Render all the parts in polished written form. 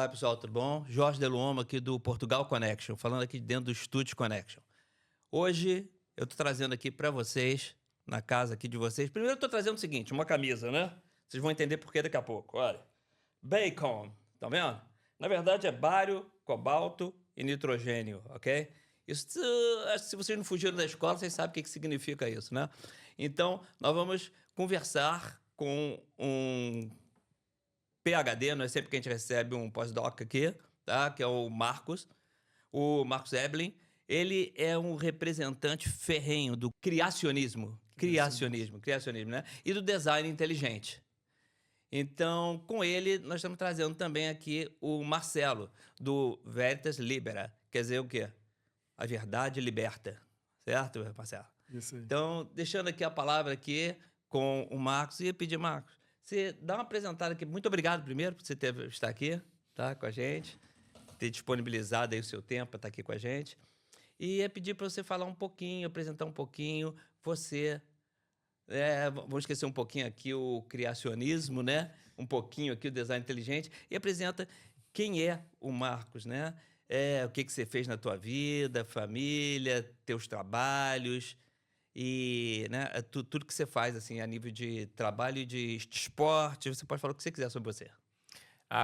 Olá, pessoal, tudo bom? Jorge Deluomo aqui do Portugal Connection, falando aqui dentro do Estúdio Connection. Hoje eu estou trazendo aqui para vocês, na casa aqui de vocês, primeiro eu estou trazendo o seguinte, uma camisa, né? Vocês vão entender por que daqui a pouco, olha. Bacon, tá vendo? Na verdade é bário, cobalto e nitrogênio, ok? Isso, acho que se vocês não fugiram da escola, vocês sabem o que significa isso, né? Então, nós vamos conversar com um PhD, não é sempre que a gente recebe um pós-doc aqui, tá? Que é o Marcos Eblin. Ele é um representante ferrenho do criacionismo, né? E do design inteligente. Então, com ele, nós estamos trazendo também aqui o Marcelo, do Veritas Libera. Quer dizer o quê? A verdade liberta. Certo, Marcelo? Isso aí. Então, deixando aqui a palavra aqui com o Marcos, ia pedir, Marcos, você dá uma apresentada aqui. Muito obrigado primeiro por você estar aqui, tá, com a gente, ter disponibilizado aí o seu tempo para estar aqui com a gente. E ia pedir para você falar um pouquinho, apresentar um pouquinho, você... vamos esquecer um pouquinho aqui o criacionismo, né? Um pouquinho aqui o design inteligente. E apresenta quem é o Marcos, né? O que você fez na tua vida, família, teus trabalhos... E né, tudo que você faz assim, a nível de trabalho e de esporte, você pode falar o que você quiser sobre você.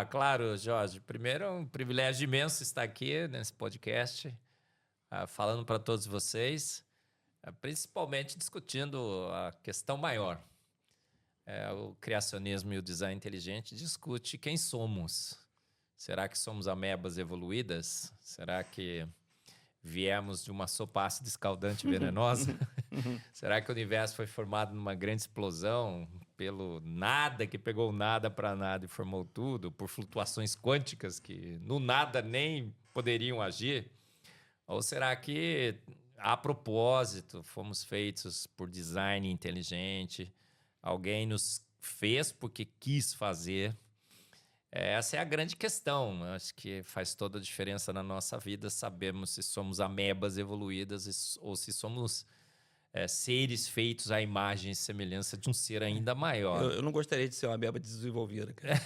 Claro, Jorge. Primeiro, é um privilégio imenso estar aqui nesse podcast, falando para todos vocês, principalmente discutindo a questão maior. O criacionismo e o design inteligente discute quem somos. Será que somos amebas evoluídas? Será que viemos de uma sopa ácida escaldante venenosa? Será que o universo foi formado numa grande explosão pelo nada que pegou nada para nada e formou tudo, por flutuações quânticas que no nada nem poderiam agir? Ou será que, a propósito, fomos feitos por design inteligente? Alguém nos fez porque quis fazer? Essa é a grande questão. Acho que faz toda a diferença na nossa vida. Sabemos se somos amebas evoluídas ou se somos seres feitos à imagem e semelhança de um ser ainda maior. Eu não gostaria de ser uma ameba desenvolvida, cara.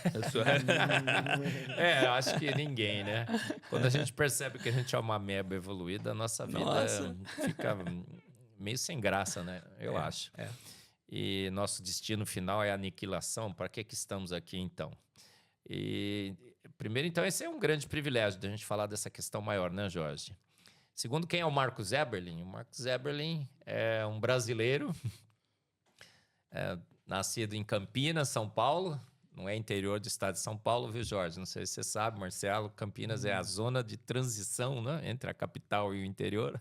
Acho que ninguém, né? Quando a gente percebe que a gente é uma ameba evoluída, a nossa vida fica meio sem graça, né? Eu acho. E nosso destino final é a aniquilação. Para que estamos aqui, então? E, primeiro, então, esse é um grande privilégio de a gente falar dessa questão maior, né, Jorge? Segundo, quem é o Marcos Eberlin? O Marcos Eberlin é um brasileiro, nascido em Campinas, São Paulo. Não é interior do estado de São Paulo, viu, Jorge? Não sei se você sabe, Marcelo, Campinas é a zona de transição, né, entre a capital e o interior.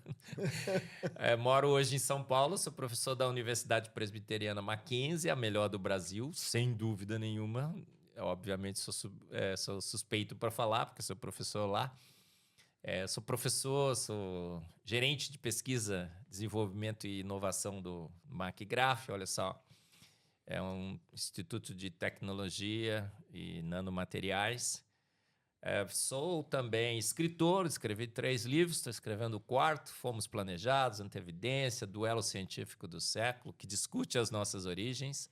Moro hoje em São Paulo, sou professor da Universidade Presbiteriana Mackenzie, a melhor do Brasil, sem dúvida nenhuma. Obviamente sou suspeito para falar, porque sou professor lá. Sou professor, sou gerente de pesquisa, desenvolvimento e inovação do MacGraph, olha só. É um instituto de tecnologia e nanomateriais. Sou também escritor, escrevi 3 livros, estou escrevendo o 4º, Fomos Planejados, Antevidência, Duelo Científico do Século, que discute as nossas origens.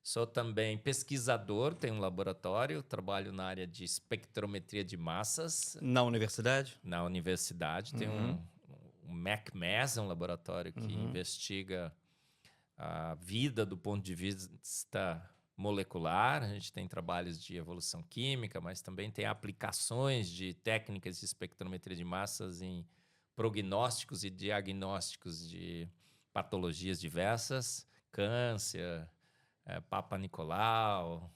Sou também pesquisador, tenho um laboratório, trabalho na área de espectrometria de massas. Na universidade? Na universidade. Tem um MacMass, um laboratório que investiga a vida do ponto de vista molecular. A gente tem trabalhos de evolução química, mas também tem aplicações de técnicas de espectrometria de massas em prognósticos e diagnósticos de patologias diversas, câncer, Papa Nicolau.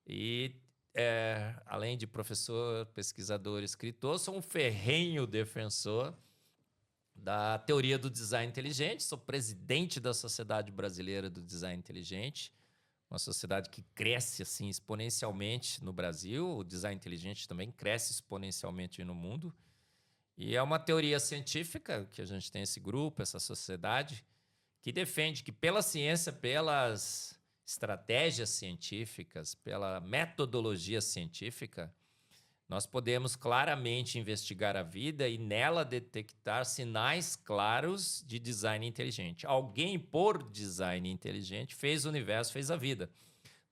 E, além de professor, pesquisador, escritor, sou um ferrenho defensor da teoria do design inteligente. Sou presidente da Sociedade Brasileira do Design Inteligente, uma sociedade que cresce assim, exponencialmente no Brasil. O design inteligente também cresce exponencialmente no mundo. E é uma teoria científica que a gente tem esse grupo, essa sociedade, que defende que pela ciência, pelas estratégias científicas, pela metodologia científica, nós podemos claramente investigar a vida e nela detectar sinais claros de design inteligente. Alguém, por design inteligente, fez o universo, fez a vida.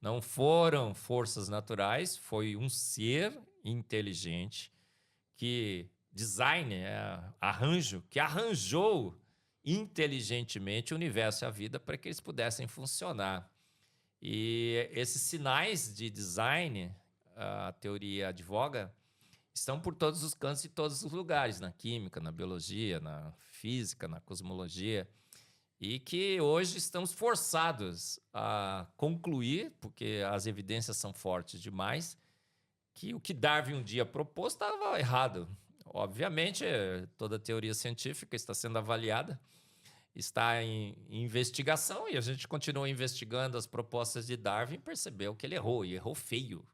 Não foram forças naturais, foi um ser inteligente, arranjo, que arranjou inteligentemente o universo e a vida para que eles pudessem funcionar. E esses sinais de design, a teoria advoga, estão por todos os cantos e todos os lugares, na química, na biologia, na física, na cosmologia, e que hoje estamos forçados a concluir, porque as evidências são fortes demais, que o que Darwin um dia propôs estava errado. Obviamente, toda teoria científica está sendo avaliada, está em investigação, e a gente continua investigando as propostas de Darwin e percebeu que ele errou, e errou feio.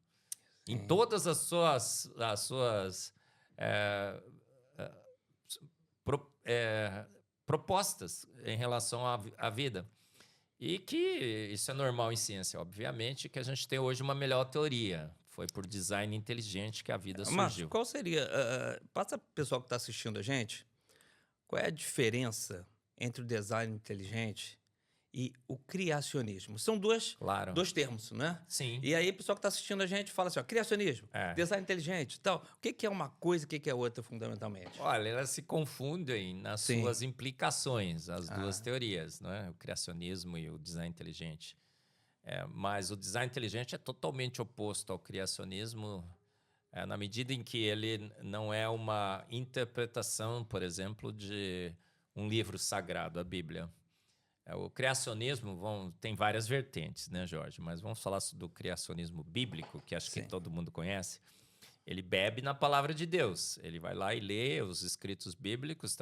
Sim. Em todas as suas propostas em relação à vida. E que isso é normal em ciência, obviamente, que a gente tem hoje uma melhor teoria. Foi por design inteligente que a vida surgiu. Mas qual seria... passa para o pessoal que está assistindo a gente, qual é a diferença entre o design inteligente e o criacionismo? São dois termos, né? Sim. E aí o pessoal que está assistindo a gente fala assim, ó, criacionismo, design inteligente e tal. O que é uma coisa e o que é outra, fundamentalmente? Olha, elas se confundem nas suas implicações, as duas teorias, né? O criacionismo e o design inteligente. Mas o design inteligente é totalmente oposto ao criacionismo, na medida em que ele não é uma interpretação, por exemplo, de um livro sagrado, a Bíblia. O criacionismo tem várias vertentes, né, Jorge? Mas vamos falar do criacionismo bíblico, que acho que todo mundo conhece. Ele bebe na palavra de Deus. Ele vai lá e lê os escritos bíblicos,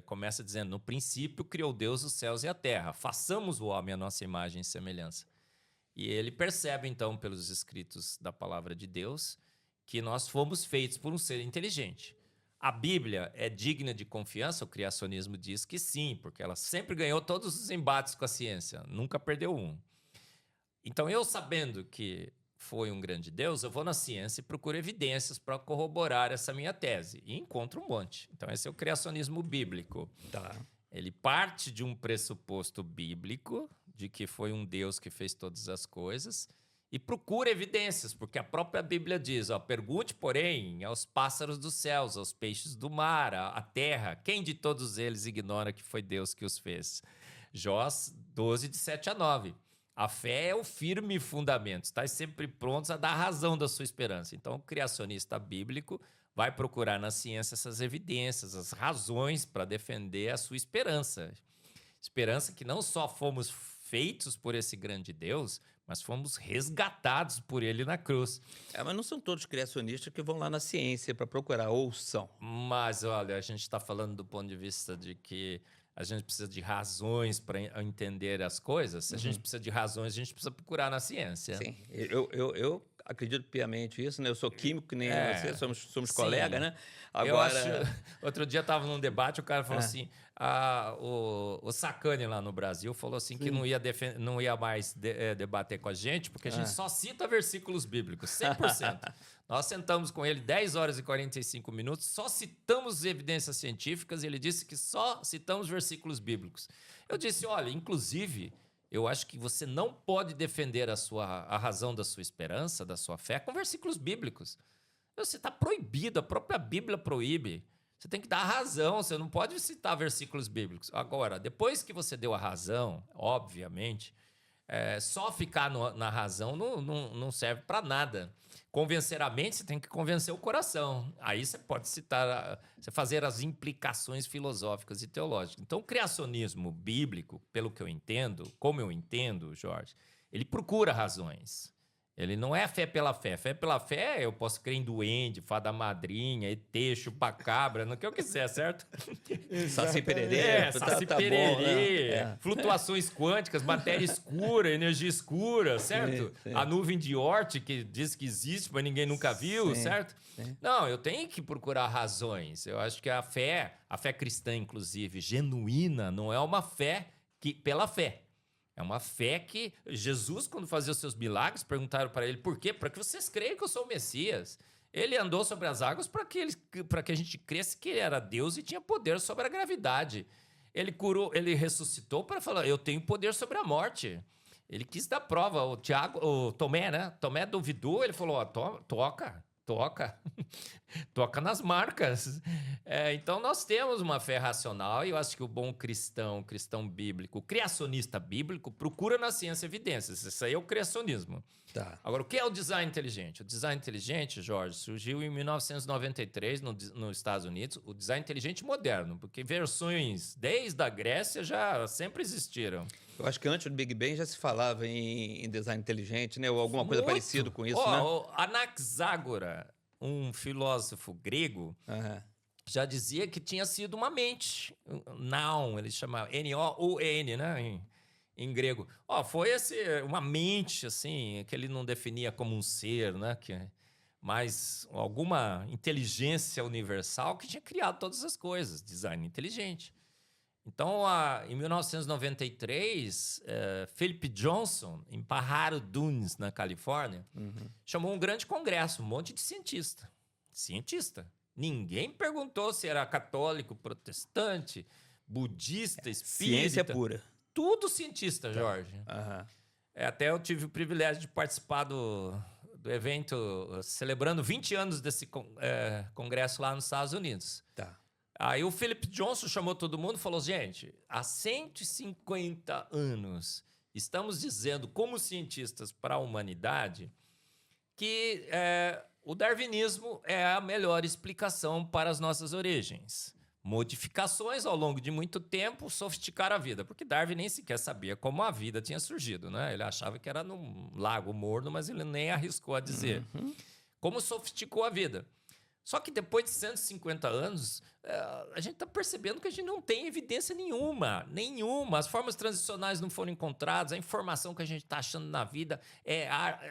começa dizendo, no princípio criou Deus os céus e a terra. Façamos o homem à nossa imagem e semelhança. E ele percebe, então, pelos escritos da palavra de Deus, que nós fomos feitos por um ser inteligente. A Bíblia é digna de confiança? O criacionismo diz que sim, porque ela sempre ganhou todos os embates com a ciência, nunca perdeu um. Então, eu sabendo que foi um grande Deus, eu vou na ciência e procuro evidências para corroborar essa minha tese. E encontro um monte. Então, esse é o criacionismo bíblico. Tá. Ele parte de um pressuposto bíblico, de que foi um Deus que fez todas as coisas, e procura evidências, porque a própria Bíblia diz, pergunte, porém, aos pássaros dos céus, aos peixes do mar, à terra, quem de todos eles ignora que foi Deus que os fez? Jó 12, de 7 a 9. A fé é o firme fundamento, está sempre prontos a dar razão da sua esperança. Então, o criacionista bíblico vai procurar na ciência essas evidências, as razões para defender a sua esperança. Esperança que não só fomos feitos por esse grande Deus, mas fomos resgatados por ele na cruz. Mas não são todos criacionistas que vão lá na ciência para procurar, ou são? Mas, olha, a gente está falando do ponto de vista de que a gente precisa de razões para entender as coisas. Se a gente precisa de razões, a gente precisa procurar na ciência. Sim, eu acredito piamente nisso, né? Eu sou químico, que nem você, somos colegas, né? Agora, outro dia estava num debate, o cara falou assim, o Sacani lá no Brasil falou assim que não ia mais debater com a gente, porque a gente só cita versículos bíblicos, 100%. Nós sentamos com ele 10 horas e 45 minutos, só citamos evidências científicas e ele disse que só citamos versículos bíblicos. Eu disse, olha, inclusive, eu acho que você não pode defender a razão da sua esperança, da sua fé, com versículos bíblicos. Você está proibido, a própria Bíblia proíbe. Você tem que dar a razão, você não pode citar versículos bíblicos. Agora, depois que você deu a razão, obviamente, só ficar na razão não serve para nada. Convencer a mente, você tem que convencer o coração. Aí você pode você fazer as implicações filosóficas e teológicas. Então, o criacionismo bíblico, pelo que eu entendo, como eu entendo, Jorge, ele procura razões. Ele não é fé pela fé. Fé pela fé, eu posso crer em duende, fada madrinha, ET, chupacabra, no que eu quiser, certo? Saci pererê. Saci pererê, né? Flutuações quânticas, matéria escura, energia escura, certo? Sim. A nuvem de Oort, que diz que existe, mas ninguém nunca viu, certo? Sim. Não, eu tenho que procurar razões. Eu acho que a fé cristã, inclusive, genuína, não é uma fé pela fé. É uma fé que Jesus, quando fazia os seus milagres, perguntaram para ele por quê? Para que vocês creiam que eu sou o Messias. Ele andou sobre as águas para que a gente cresça que ele era Deus e tinha poder sobre a gravidade. Ele curou, ele ressuscitou para falar, eu tenho poder sobre a morte. Ele quis dar prova. O Tomé, né? Tomé duvidou, ele falou, toca. Toca. Toca nas marcas. Então, nós temos uma fé racional e eu acho que o bom cristão bíblico, criacionista bíblico, procura na ciência evidências. Isso aí é o criacionismo. Tá. Agora, o que é o design inteligente? O design inteligente, Jorge, surgiu em 1993 nos Estados Unidos. O design inteligente moderno, porque versões desde a Grécia já sempre existiram. Eu acho que antes do Big Bang já se falava em design inteligente, né? Ou alguma coisa parecida com isso, né? O Anaxágora, um filósofo grego, já dizia que tinha sido uma mente. Noun, ele chamava N-O-U-N, né? Em grego. Foi uma mente, assim, que ele não definia como um ser, né? Mas alguma inteligência universal que tinha criado todas as coisas. Design inteligente. Então, em 1993, Philip Johnson, em Pajaro Dunes, na Califórnia, chamou um grande congresso, um monte de cientista. Ninguém perguntou se era católico, protestante, budista, espírita. Ciência pura. Tudo cientista, Jorge. Até eu tive o privilégio de participar do evento celebrando 20 anos desse congresso lá nos Estados Unidos. Tá. Aí o Philip Johnson chamou todo mundo e falou, gente, há 150 anos estamos dizendo como cientistas para a humanidade que o darwinismo é a melhor explicação para as nossas origens. Modificações ao longo de muito tempo sofisticaram a vida, porque Darwin nem sequer sabia como a vida tinha surgido, né? Ele achava que era num lago morno, mas ele nem arriscou a dizer. Como sofisticou a vida. Só que depois de 150 anos, a gente está percebendo que a gente não tem evidência nenhuma. As formas transicionais não foram encontradas, a informação que a gente está achando na vida é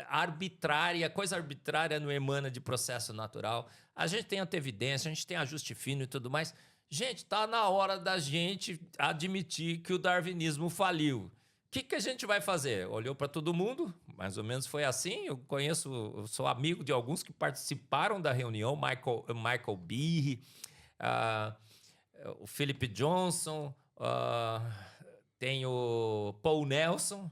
arbitrária, coisa arbitrária não emana de processo natural. A gente tem antievidência, a gente tem ajuste fino e tudo mais. Gente, está na hora da gente admitir que o darwinismo faliu. O que a gente vai fazer? Olhou para todo mundo, mais ou menos foi assim. Eu sou amigo de alguns que participaram da reunião, Michael Behe, o Philip Johnson, tem o Paul Nelson.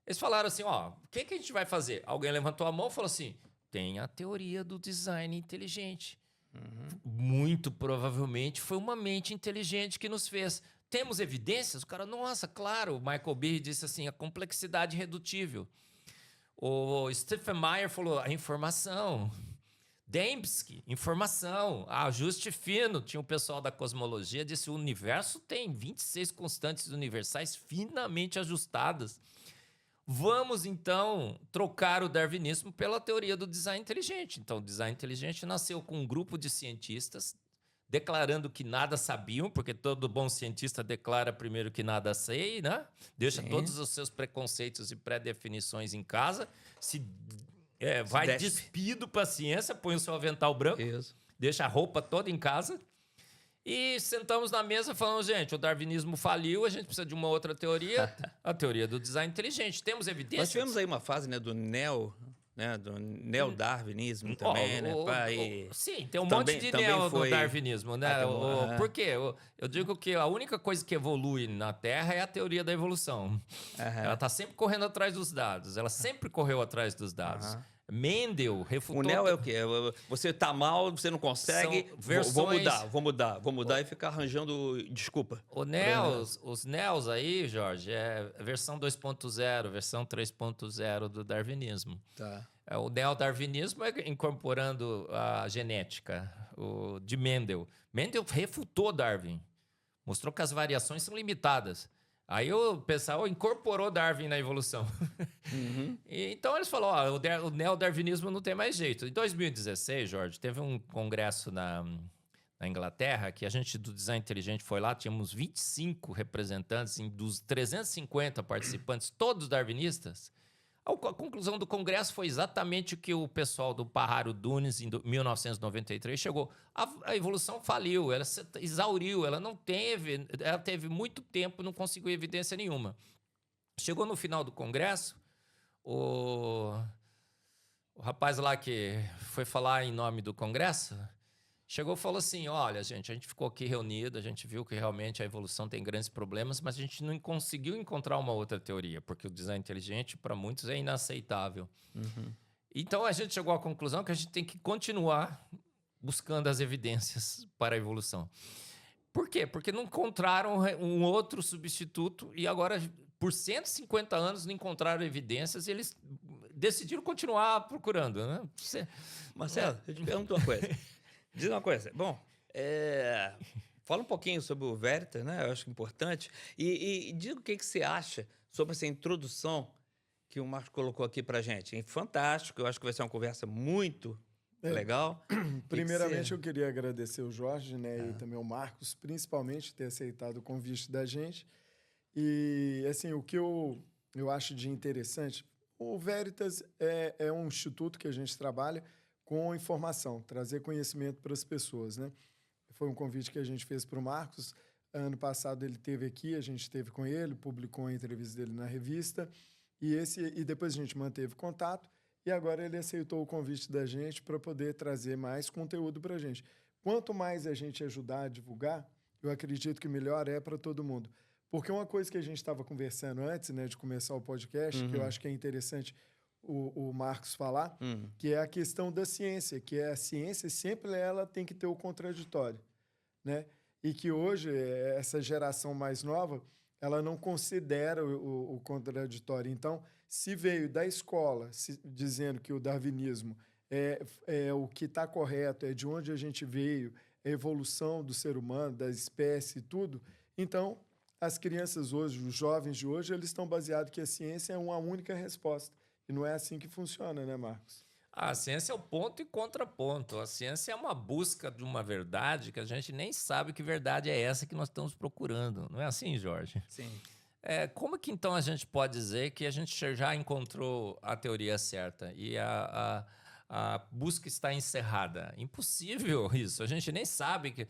Eles falaram assim, o que a gente vai fazer? Alguém levantou a mão e falou assim, tem a teoria do design inteligente. Muito provavelmente foi uma mente inteligente que nos fez. Temos evidências? O cara, nossa, claro. O Michael Behe disse assim, a complexidade irredutível. O Stephen Meyer falou, a informação. Dembski, informação. Ajuste fino. Tinha o pessoal da cosmologia, disse, o universo tem 26 constantes universais finamente ajustadas. Vamos, então, trocar o darwinismo pela teoria do design inteligente. Então, o design inteligente nasceu com um grupo de cientistas declarando que nada sabiam, porque todo bom cientista declara primeiro que nada sei, né? Deixa todos os seus preconceitos e pré-definições em casa, vai despido para a ciência, põe o seu avental branco, deixa a roupa toda em casa. E sentamos na mesa falando, gente, o darwinismo faliu, a gente precisa de uma outra teoria, a teoria do design inteligente. Temos evidências? Nós tivemos aí uma fase, né, do neodarwinismo também, né? Sim, tem um monte de neodarwinismo, né? Por quê? Eu digo que a única coisa que evolui na Terra é a teoria da evolução. Ela está sempre correndo atrás dos dados, ela sempre correu atrás dos dados. Mendel refutou... O neo é o quê? Você tá mal, você não consegue, vou mudar e ficar arranjando desculpa. Os neos aí, Jorge, é a versão 2.0, versão 3.0 do darwinismo. Tá. O neodarwinismo é incorporando a genética de Mendel. Mendel refutou Darwin, mostrou que as variações são limitadas. Aí o pessoal incorporou Darwin na evolução. Então eles falaram, o neodarwinismo não tem mais jeito. Em 2016, Jorge, teve um congresso na Inglaterra que a gente do Design Inteligente foi lá, tínhamos 25 representantes, dos 350 participantes, todos darwinistas. A conclusão do congresso foi exatamente o que o pessoal do Pajaro Dunes, em 1993, chegou. A evolução faliu, ela se exauriu, ela teve muito tempo, não conseguiu evidência nenhuma. Chegou no final do congresso, o rapaz lá que foi falar em nome do congresso, chegou e falou assim, olha, gente, a gente ficou aqui reunido, a gente viu que realmente a evolução tem grandes problemas, mas a gente não conseguiu encontrar uma outra teoria, porque o design inteligente, para muitos, é inaceitável. Então, a gente chegou à conclusão que a gente tem que continuar buscando as evidências para a evolução. Por quê? Porque não encontraram um outro substituto e agora, por 150 anos, não encontraram evidências e eles decidiram continuar procurando, né? Marcelo, eu te pergunto uma coisa. Diz uma coisa. Bom, fala um pouquinho sobre o Veritas, né? Eu acho importante. E diga o que você acha sobre essa introdução que o Marcos colocou aqui pra gente. É fantástico, eu acho que vai ser uma conversa muito legal. Primeiramente, eu queria agradecer o Jorge, né, e também o Marcos, principalmente, ter aceitado o convite da gente. E, assim, o que eu acho de interessante, o Veritas é um instituto que a gente trabalha com informação, trazer conhecimento para as pessoas, né? Foi um convite que a gente fez para o Marcos. Ano passado ele esteve aqui, a gente esteve com ele, publicou a entrevista dele na revista, e depois a gente manteve contato, e agora ele aceitou o convite da gente para poder trazer mais conteúdo para a gente. Quanto mais a gente ajudar a divulgar, eu acredito que melhor é para todo mundo. Porque uma coisa que a gente estava conversando antes, né, de começar o podcast, que eu acho que é interessante o Marcos falar, que é a questão da ciência, que a ciência sempre ela tem que ter o contraditório, né? E que hoje, essa geração mais nova, ela não considera o contraditório. Então, se veio da escola dizendo que o darwinismo é o que está correto, é de onde a gente veio, é a evolução do ser humano, da espécie e tudo, então, as crianças hoje, os jovens de hoje, eles estão baseados que a ciência é uma única resposta. E não é assim que funciona, né, Marcos? A ciência é o ponto e contraponto. A ciência é uma busca de uma verdade que a gente nem sabe que verdade é essa que nós estamos procurando. Não é assim, Jorge? Sim. Como que então a gente pode dizer que a gente já encontrou a teoria certa e a busca está encerrada? Impossível isso. A gente nem sabe que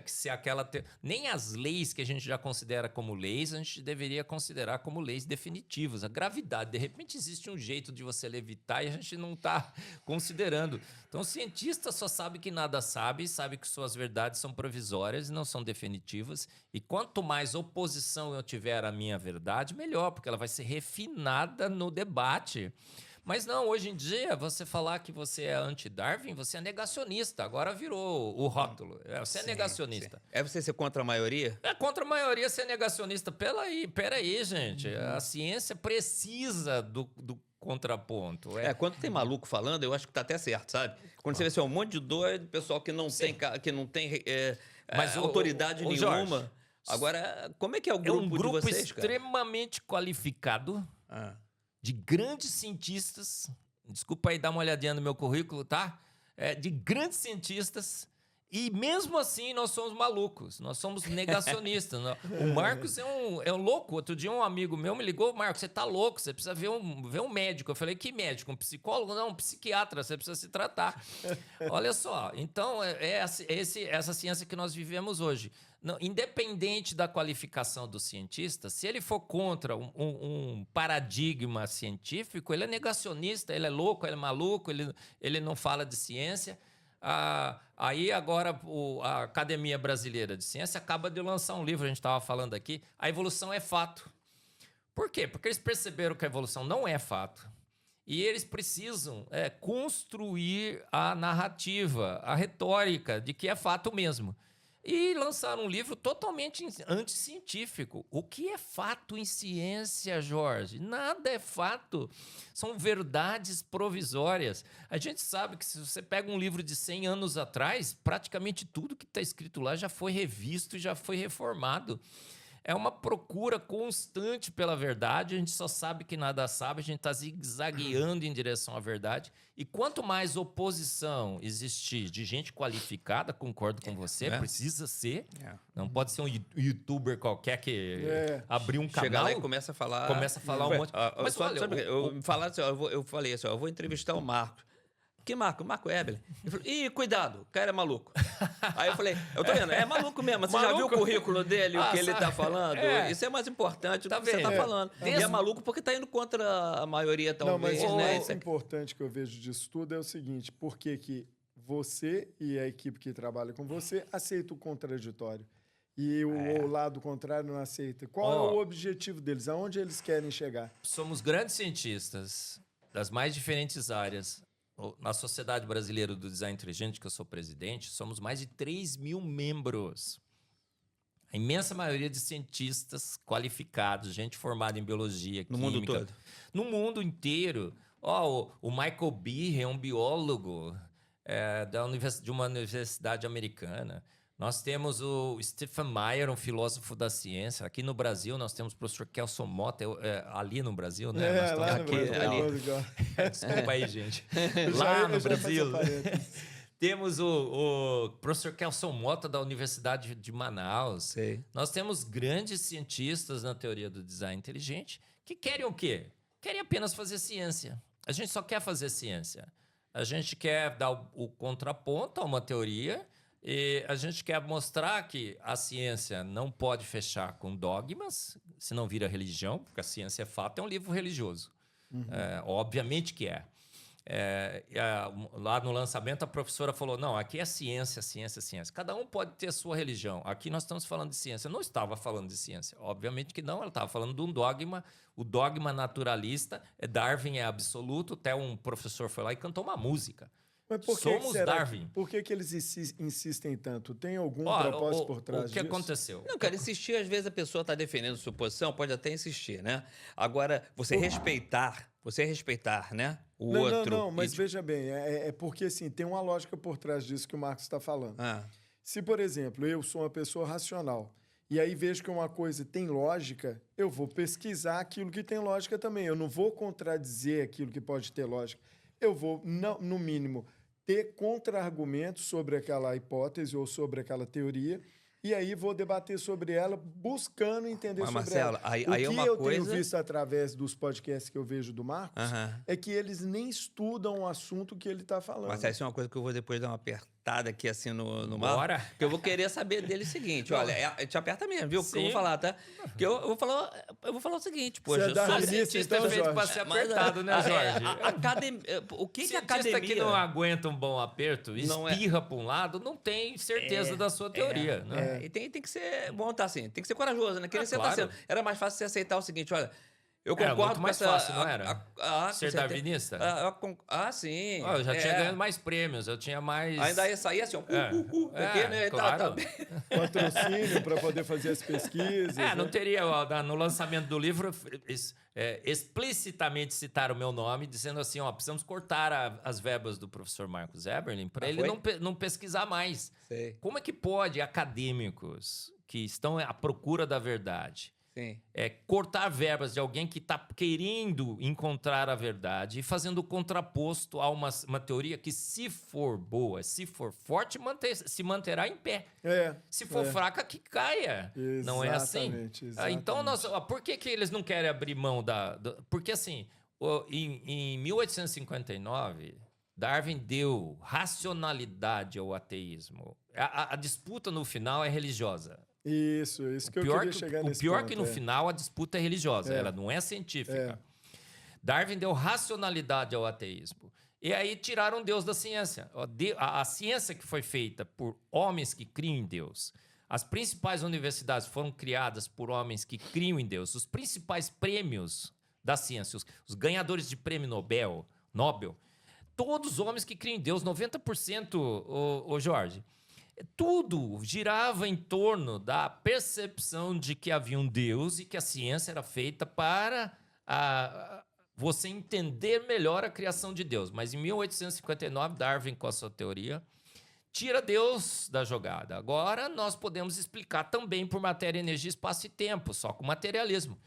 se aquela... Nem as leis que a gente já considera como leis, a gente deveria considerar como leis definitivas. A gravidade, de repente existe um jeito de você levitar e a gente não está considerando. Então o cientista só sabe que nada sabe, sabe que suas verdades são provisórias e não são definitivas. E quanto mais oposição eu tiver à minha verdade, melhor, porque ela vai ser refinada no debate. Mas não, hoje em dia, você falar que você é anti-Darwin, você é negacionista. Agora virou o rótulo. Você é negacionista. Sim. É você ser contra a maioria? É contra a maioria ser negacionista. Peraí, gente. A ciência precisa do contraponto. Quando tem maluco falando, eu acho que tá até certo, sabe? Quando você vê assim, um monte de doido, pessoal que não tem Mas autoridade nenhuma. Jorge, agora, como é que é o grupo, um grupo de vocês, extremamente qualificado, de grandes cientistas, desculpa aí dar uma olhadinha no meu currículo, tá? De grandes cientistas, e mesmo assim nós somos malucos, nós somos negacionistas. O Marcos é um louco. Outro dia um amigo meu me ligou: Marcos, você tá louco, você precisa ver um médico. Eu falei: que médico? Um psicólogo? Não, um psiquiatra, você precisa se tratar. Olha só, então essa ciência que nós vivemos hoje. Não, independente da qualificação do cientista, se ele for contra um paradigma científico, ele é negacionista, ele é louco, ele é maluco, ele não fala de ciência. Aí agora a Academia Brasileira de Ciência acaba de lançar um livro, a gente estava falando aqui, A Evolução é Fato. Por quê? Porque eles perceberam que a evolução não é fato. E eles precisam construir a narrativa, a retórica de que é fato mesmo. E lançaram um livro totalmente anticientífico. O que é fato em ciência, Jorge? Nada é fato. São verdades provisórias. A gente sabe que se você pega um livro de 100 anos atrás, praticamente tudo que está escrito lá já foi revisto e já foi reformado. É uma procura constante pela verdade, a gente só sabe que nada sabe, a gente está zigue-zagueando em direção à verdade. E quanto mais oposição existir de gente qualificada, concordo com você, precisa ser. Não pode ser um youtuber qualquer que abriu um canal. Chega lá e começa a falar um monte. Mas olha, eu falei assim, eu vou entrevistar o Marcos. Que Marco? Marco Eberle. Ele falou: ih, cuidado, o cara é maluco. Aí eu falei: eu tô vendo, é maluco mesmo. Você já viu o currículo dele, o que ele tá falando? Isso é mais importante do que você tá falando. E é maluco porque tá indo contra a maioria, talvez. Não, mas o mais importante que eu vejo disso tudo é o seguinte: por que você e a equipe que trabalha com você aceitam o contraditório? E o lado contrário não aceita. Qual é o objetivo deles? Aonde eles querem chegar? Somos grandes cientistas. das mais diferentes áreas. Na Sociedade Brasileira do Design Inteligente, que eu sou presidente, somos mais de 3 mil membros. A imensa maioria de cientistas qualificados, gente formada em biologia, No química. mundo todo? No mundo inteiro. O Michael Behe é um biólogo de uma universidade americana. Nós temos o Stephen Meyer, um filósofo da ciência. Aqui no Brasil, nós temos o professor Kelson Mota, ali no Brasil, né? Nós estamos lá no aqui, Brasil. ali. Desculpa aí, gente. Lá no Brasil. Temos o professor Kelson Mota, da Universidade de Manaus. Sei. Nós temos grandes cientistas na teoria do design inteligente que querem o quê? Querem apenas fazer ciência. A gente só quer fazer ciência. A gente quer dar o contraponto a uma teoria e a gente quer mostrar que a ciência não pode fechar com dogmas, senão vira religião, porque a ciência é fato, é um livro religioso. Obviamente que é. Lá no lançamento a professora falou, não, aqui é ciência, ciência, ciência. Cada um pode ter a sua religião. Aqui nós estamos falando de ciência. Eu não estava falando de ciência. Obviamente que não, ela estava falando de um dogma. O dogma naturalista, Darwin é absoluto. Até um professor foi lá e cantou uma música. Mas por que Somos Darwin. Por que eles insistem tanto? Tem algum propósito por trás disso? O que aconteceu? Não, cara, insistir, às vezes a pessoa está defendendo sua posição, pode até insistir, né? Agora, você respeitar, né? O outro. Não, mas veja bem, é porque assim, tem uma lógica por trás disso que o Marcos está falando. Se, por exemplo, eu sou uma pessoa racional e aí vejo que uma coisa tem lógica, eu vou pesquisar aquilo que tem lógica também. Eu não vou contradizer aquilo que pode ter lógica. Eu vou, no mínimo, ter contra-argumentos sobre aquela hipótese ou sobre aquela teoria, e aí vou debater sobre ela, buscando entender sobre Marcelo, ela. aí o é que uma eu coisa... tenho visto através dos podcasts que eu vejo do Marcos é que eles nem estudam o assunto que ele está falando. Mas essa é uma coisa que eu vou depois dar uma apertada aqui assim no Bora. mar. Que eu vou querer saber dele o seguinte, olha, te aperta mesmo, viu? Porque eu vou Sim. falar, tá? Que eu vou falar o seguinte, poxa, Você é eu sou darwinista, Cientista então, é feito Jorge? para ser apertado, né, Jorge? O que a Cientista academia... que não aguenta um bom aperto, Não espirra para um lado, não tem certeza da sua teoria. Né? E tem que ser bom, tá assim, tem que ser corajoso, né? Que nem você tá claro. sendo. Era mais fácil você aceitar o seguinte, olha, eu Era concordo muito com mais essa... fácil, não era? Com Ser certeza. darwinista? Sim. Eu já tinha ganhado mais prêmios, eu tinha mais... Ainda ia sair assim, ó, porque, né? Claro. Patrocínio para poder fazer as pesquisas. Não teria, no lançamento do livro, explicitamente citar o meu nome, dizendo assim, precisamos cortar as verbas do professor Marcos Eberlin para ele não pesquisar mais. Sei. Como é que pode acadêmicos que estão à procura da verdade cortar verbas de alguém que está querendo encontrar a verdade e fazendo o contraposto a uma teoria que, se for boa, se for forte, se manterá em pé. Se for fraca, que caia. Exatamente, não é assim? Exatamente. Então, por que eles não querem abrir mão Porque, assim, em 1859... Darwin deu racionalidade ao ateísmo. A disputa no final é religiosa. Isso que eu queria chegar nesse ponto. O pior que no final a disputa é religiosa, ela não é científica. Darwin deu racionalidade ao ateísmo. E aí tiraram Deus da ciência. A ciência que foi feita por homens que criam em Deus. As principais universidades foram criadas por homens que criam em Deus. Os principais prêmios da ciência, os ganhadores de prêmio Nobel, todos homens que criam em Deus, 90%, ô Jorge. Tudo girava em torno da percepção de que havia um Deus e que a ciência era feita para você entender melhor a criação de Deus. Mas em 1859, Darwin, com a sua teoria, tira Deus da jogada. Agora nós podemos explicar também por matéria, energia, espaço e tempo, só com materialismo.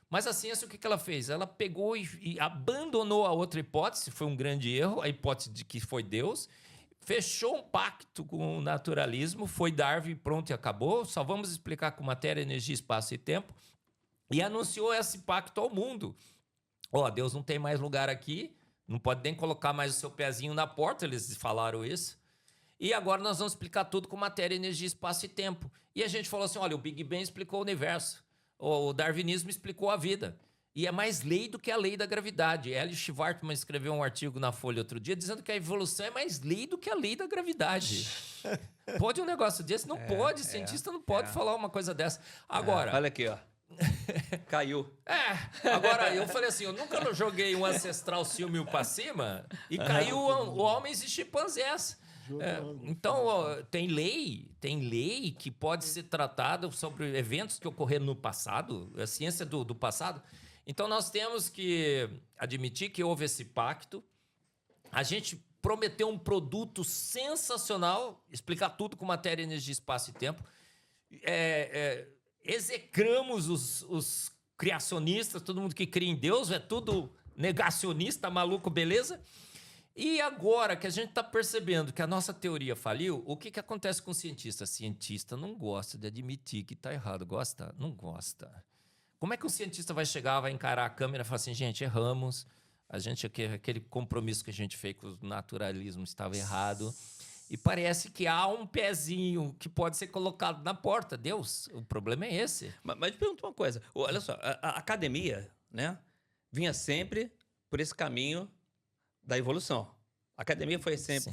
Mas a ciência, o que ela fez? Ela pegou e abandonou a outra hipótese, foi um grande erro, a hipótese de que foi Deus, fechou um pacto com o naturalismo, foi Darwin, pronto e acabou, só vamos explicar com matéria, energia, espaço e tempo, e anunciou esse pacto ao mundo. Deus não tem mais lugar aqui, não pode nem colocar mais o seu pezinho na porta, eles falaram isso, e agora nós vamos explicar tudo com matéria, energia, espaço e tempo. E a gente falou assim, olha, o Big Bang explicou o universo. O darwinismo explicou a vida. E é mais lei do que a lei da gravidade. Elliot Schwartzman escreveu um artigo na Folha outro dia dizendo que a evolução é mais lei do que a lei da gravidade. Pode um negócio desse? Não pode. Cientista não pode falar uma coisa dessa. Agora... olha aqui, ó. Caiu. Agora eu falei assim, eu nunca joguei um ancestral símil para cima e caiu homens e chimpanzés. Então, tem lei que pode ser tratada sobre eventos que ocorreram no passado, a ciência do passado. Então, nós temos que admitir que houve esse pacto. A gente prometeu um produto sensacional, explicar tudo com matéria, energia, espaço e tempo. Execramos os criacionistas, todo mundo que cria em Deus, é tudo negacionista, maluco, beleza? E agora que a gente está percebendo que a nossa teoria faliu, o que acontece com o cientista? Cientista não gosta de admitir que está errado. Gosta? Não gosta. Como é que o cientista vai chegar, vai encarar a câmera e falar assim, gente, erramos, aquele compromisso que a gente fez com o naturalismo estava errado, e parece que há um pezinho que pode ser colocado na porta. Deus, o problema é esse. Mas me pergunta uma coisa, olha só, a academia, né, vinha sempre por esse caminho da evolução. A academia foi sempre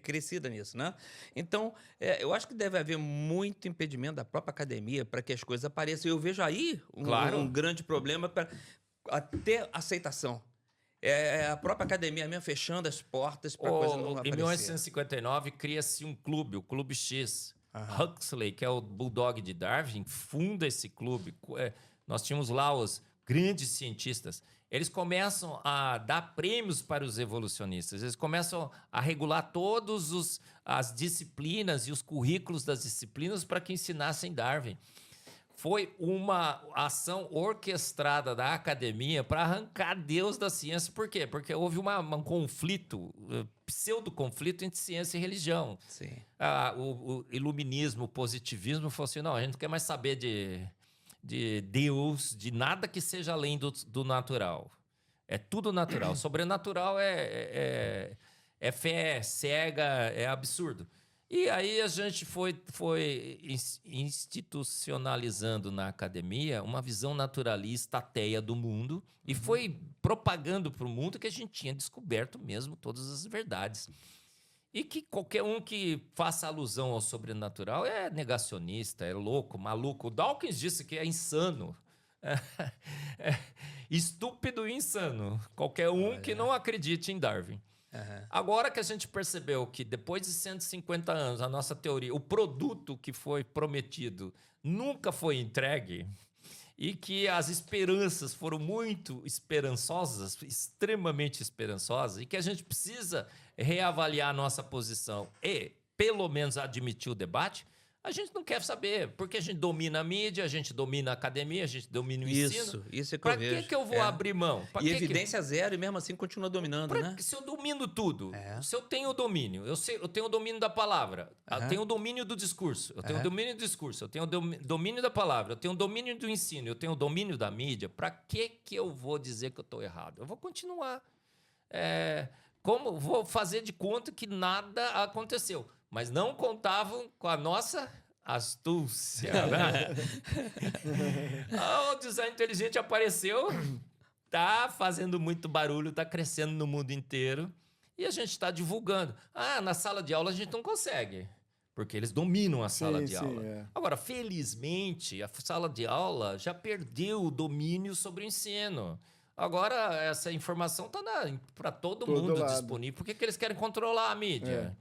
crescida nisso, né? Então, eu acho que deve haver muito impedimento da própria academia para que as coisas apareçam. Eu vejo aí um grande problema para ter aceitação. A própria academia mesmo fechando as portas para a coisa não aparecer. Em 1959, cria-se um clube, o Clube X. Huxley, que é o bulldog de Darwin, funda esse clube. Nós tínhamos lá os grandes cientistas. Eles começam a dar prêmios para os evolucionistas. Eles começam a regular todas as disciplinas e os currículos das disciplinas para que ensinassem Darwin. Foi uma ação orquestrada da academia para arrancar Deus da ciência. Por quê? Porque houve um conflito, pseudo-conflito entre ciência e religião. Sim. O iluminismo, o positivismo, falou assim, não, a gente não quer mais saber de Deus, de nada que seja além do natural. É tudo natural. Sobrenatural é fé cega, é absurdo. E aí a gente foi institucionalizando na academia uma visão naturalista ateia do mundo e foi propagando para o mundo que a gente tinha descoberto mesmo todas as verdades. E que qualquer um que faça alusão ao sobrenatural é negacionista, é louco, maluco. O Dawkins disse que é insano. Estúpido e insano. Qualquer um que não acredite em Darwin. Agora que a gente percebeu que depois de 150 anos, a nossa teoria, o produto que foi prometido nunca foi entregue e que as esperanças foram muito esperançosas, extremamente esperançosas, e que a gente precisa reavaliar a nossa posição e, pelo menos, admitir o debate, a gente não quer saber, porque a gente domina a mídia, a gente domina a academia, a gente domina o ensino. Isso é que eu vejo. Para que eu vou abrir mão? E evidência zero e mesmo assim continua dominando, né? Se eu domino tudo, se eu tenho o domínio, eu tenho o domínio da palavra, eu tenho o domínio do discurso, eu tenho o domínio do discurso, eu tenho o domínio da palavra, eu tenho o domínio do ensino, eu tenho o domínio da mídia, para que eu vou dizer que eu estou errado? Eu vou continuar. Vou fazer de conta que nada aconteceu. Mas não contavam com a nossa astúcia, né? O design inteligente apareceu, tá fazendo muito barulho, tá crescendo no mundo inteiro e a gente está divulgando. Na sala de aula a gente não consegue, porque eles dominam a sala de aula. Agora, felizmente, a sala de aula já perdeu o domínio sobre o ensino. Agora, essa informação está para todo mundo disponível. Por que eles querem controlar a mídia?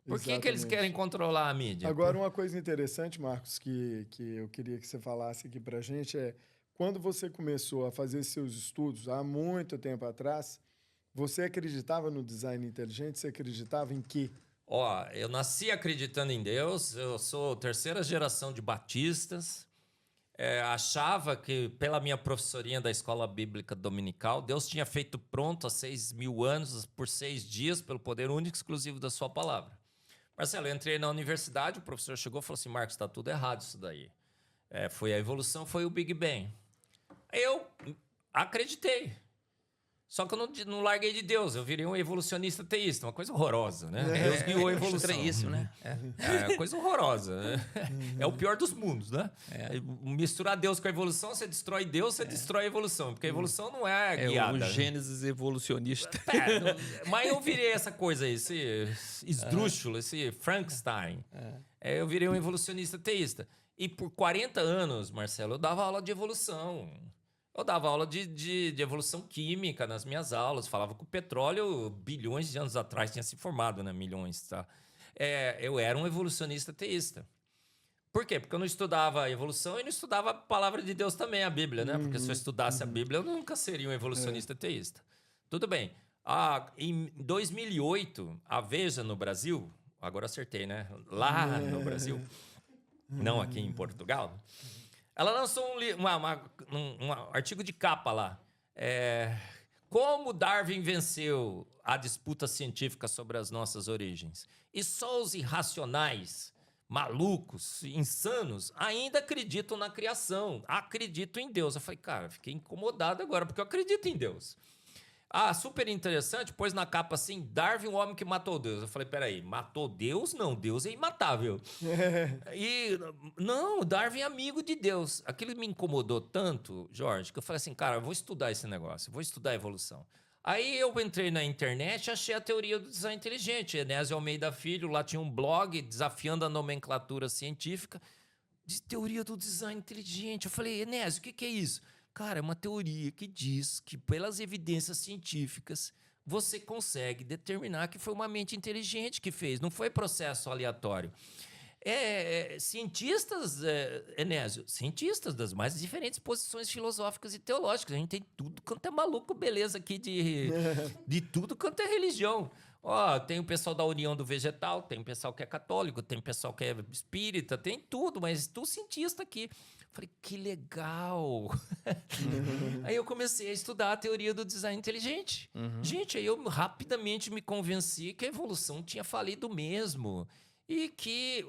Por que eles querem controlar a mídia? Agora, uma coisa interessante, Marcos, que eu queria que você falasse aqui para a gente quando você começou a fazer seus estudos, há muito tempo atrás, você acreditava no design inteligente? Você acreditava em quê? Eu nasci acreditando em Deus, eu sou terceira geração de batistas, achava que, pela minha professorinha da escola bíblica dominical, Deus tinha feito pronto há 6.000 anos, por 6 dias, pelo poder único e exclusivo da sua palavra. Marcelo, eu entrei na universidade, o professor chegou e falou assim, Marcos, está tudo errado isso daí. Foi a evolução, foi o Big Bang. Eu acreditei. Só que eu não larguei de Deus, eu virei um evolucionista teísta, uma coisa horrorosa, né? Deus guiou a evolução. Estranhíssimo, né? Coisa horrorosa. É o pior dos mundos, né? Misturar Deus com a evolução, você destrói Deus, você destrói a evolução, porque a evolução não é guiada. É o Gênesis evolucionista. Mas eu virei essa coisa aí, esse esdrúxulo, esse Frankenstein. Eu virei um evolucionista teísta. E por 40 anos, Marcelo, eu dava aula de evolução. Eu dava aula de evolução química nas minhas aulas. Falava que o petróleo, bilhões de anos atrás, tinha se formado, né? Milhões, tá? Eu era um evolucionista teísta. Por quê? Porque eu não estudava a evolução e não estudava a palavra de Deus também, a Bíblia, né? Porque se eu estudasse a Bíblia, eu nunca seria um evolucionista teísta. Tudo bem. Em 2008, a Veja no Brasil, agora acertei, né? Lá no Brasil, não aqui em Portugal, ela lançou um artigo de capa lá. Como Darwin venceu a disputa científica sobre as nossas origens. E só os irracionais, malucos, insanos, ainda acreditam na criação, acreditam em Deus. Eu falei, cara, fiquei incomodado agora, porque eu acredito em Deus. Super interessante, pôs na capa assim, Darwin, o homem que matou Deus. Eu falei, peraí, matou Deus? Não, Deus é imatável. Não, Darwin é amigo de Deus. Aquilo me incomodou tanto, Jorge, que eu falei assim, cara, eu vou estudar esse negócio, vou estudar a evolução. Aí eu entrei na internet e achei a teoria do design inteligente. Enésio Almeida Filho, lá tinha um blog desafiando a nomenclatura científica de teoria do design inteligente. Eu falei, Enésio, o que é isso? Cara, é uma teoria que diz que, pelas evidências científicas, você consegue determinar que foi uma mente inteligente que fez, não foi processo aleatório. Cientistas, Enésio, cientistas das mais diferentes posições filosóficas e teológicas. A gente tem tudo quanto é maluco, beleza, aqui de tudo quanto é religião. Tem o pessoal da União do Vegetal, tem o pessoal que é católico, tem o pessoal que é espírita, tem tudo, mas tu cientista aqui. Falei, que legal! Aí eu comecei a estudar a teoria do design inteligente. Gente, aí eu rapidamente me convenci que a evolução tinha falido mesmo. E que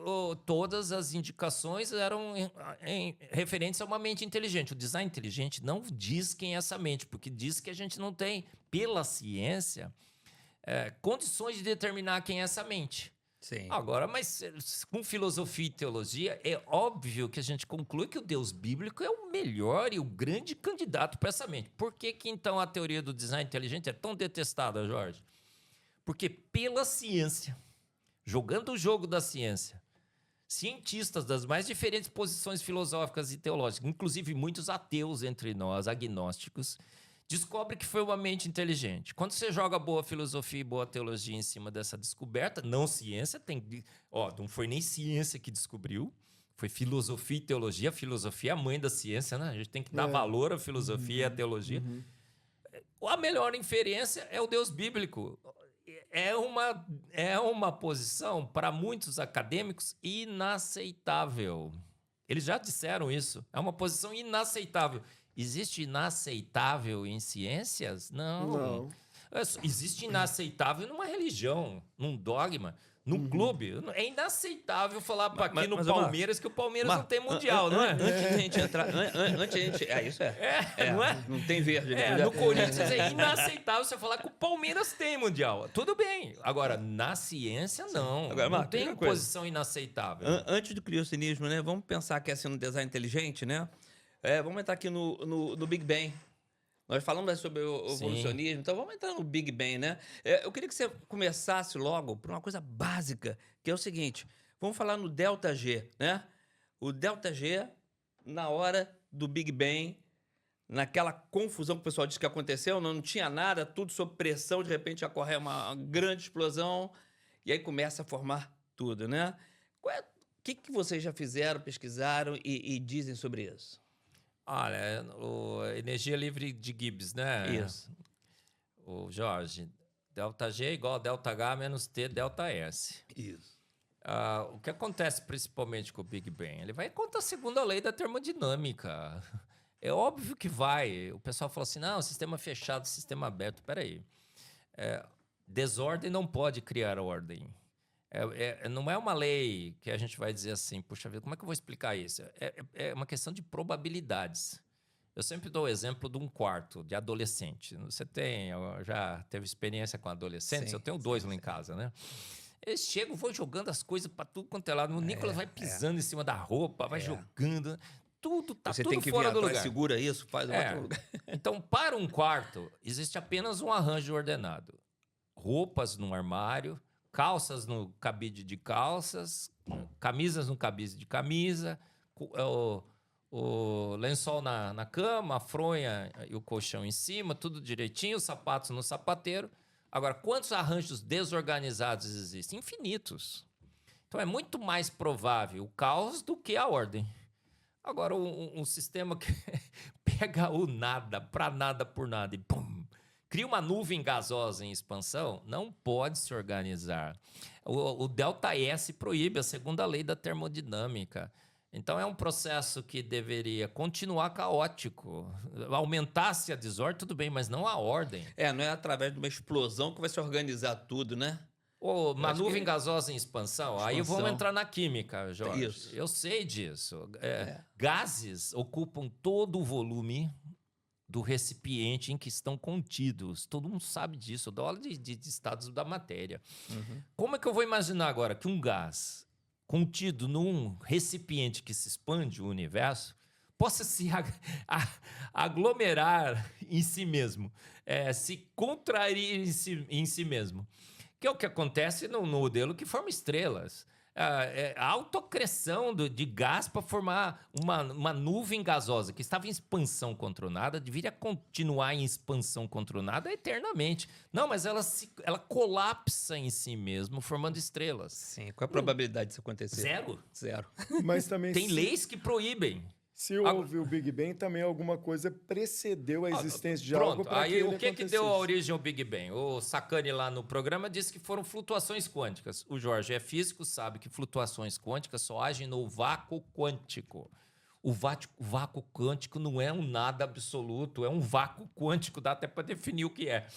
todas as indicações eram referentes a uma mente inteligente. O design inteligente não diz quem é essa mente, porque diz que a gente não tem, pela ciência, condições de determinar quem é essa mente. Sim. Agora, mas com filosofia e teologia, é óbvio que a gente conclui que o Deus bíblico é o melhor e o grande candidato para essa mente. Por que então a teoria do design inteligente é tão detestada, Jorge? Porque pela ciência, jogando o jogo da ciência, cientistas das mais diferentes posições filosóficas e teológicas, inclusive muitos ateus entre nós, agnósticos, descobrem que foi uma mente inteligente. Quando você joga boa filosofia e boa teologia em cima dessa descoberta, não ciência, não foi nem ciência que descobriu, foi filosofia e teologia. A filosofia é a mãe da ciência, né? A gente tem que dar valor à filosofia e à teologia. A melhor inferência é o Deus bíblico. É uma posição, para muitos acadêmicos, inaceitável. Eles já disseram isso. É uma posição inaceitável. Existe inaceitável em ciências? Não. Existe inaceitável numa religião, num dogma, num clube. É inaceitável falar aqui no Palmeiras que o Palmeiras não tem mundial, não é? Antes de a gente entrar... Isso é. Não é? Não tem verde. No Corinthians é inaceitável você falar que o Palmeiras tem mundial. Tudo bem. Agora, na ciência, não. Agora, não tem posição inaceitável. Antes do criacionismo, né? Vamos pensar que é assim no design inteligente, né? Vamos entrar aqui no Big Bang. Nós falamos sobre o evolucionismo, então vamos entrar no Big Bang, né? Eu queria que você começasse logo por uma coisa básica, que é o seguinte. Vamos falar no Delta G, né? O Delta G, na hora do Big Bang, naquela confusão que o pessoal disse que aconteceu, não tinha nada, tudo sob pressão, de repente ocorre uma grande explosão, e aí começa a formar tudo, né? O que vocês já fizeram, pesquisaram e dizem sobre isso? Olha, energia livre de Gibbs, né? Isso. O Jorge, delta G igual a delta H menos T delta S. Isso. O que acontece principalmente com o Big Bang? Ele vai contra a segunda lei da termodinâmica. É óbvio que vai. O pessoal fala assim, não, sistema fechado, sistema aberto. Peraí. Desordem não pode criar ordem. Não é uma lei que a gente vai dizer assim, puxa vida, como é que eu vou explicar isso? É uma questão de probabilidades. Eu sempre dou o exemplo de um quarto de adolescente. Você já teve experiência com adolescentes? Sim, eu tenho dois lá em casa, né? Eles chegam, vão jogando as coisas para tudo quanto é lado. O Nicolas vai pisando em cima da roupa, vai jogando. Tudo tá Você tudo tem que fora vir do atrás, lugar. segura isso, faz outro lugar. Então, para um quarto, existe apenas um arranjo ordenado. Roupas num armário, calças no cabide de calças, camisas no cabide de camisa, o lençol na cama, a fronha e o colchão em cima, tudo direitinho, os sapatos no sapateiro. Agora, quantos arranjos desorganizados existem? Infinitos. Então, é muito mais provável o caos do que a ordem. Agora, um sistema que pega o nada, para nada, por nada, e pum, cria uma nuvem gasosa em expansão, não pode se organizar. O ΔS proíbe a segunda lei da termodinâmica. Então, é um processo que deveria continuar caótico. Aumentasse a desordem, tudo bem, mas não a ordem. Não é através de uma explosão que vai se organizar tudo, né? Uma nuvem gasosa em expansão, aí vamos entrar na química, Jorge. Isso. Eu sei disso. Gases ocupam todo o volume do recipiente em que estão contidos. Todo mundo sabe disso. Eu dou aula de estados da matéria. Como é que eu vou imaginar agora que um gás contido num recipiente que se expande, o universo, possa se aglomerar em si mesmo, se contrair em si mesmo? Que é o que acontece no modelo que forma estrelas. A autoacreção de gás para formar uma nuvem gasosa que estava em expansão contra o nada, deveria continuar em expansão contra o nada eternamente. Não, mas ela colapsa em si mesmo, formando estrelas. Sim. Qual é a probabilidade disso acontecer? Zero. Mas também Tem leis que proíbem. Se houve o Big Bang, também alguma coisa precedeu a existência de algo para que aí ele o que acontecesse. deu a origem ao Big Bang? O Sacani lá no programa disse que foram flutuações quânticas. O Jorge é físico, sabe que flutuações quânticas só agem no vácuo quântico. O vácuo quântico não é um nada absoluto, é um vácuo quântico, dá até para definir o que é.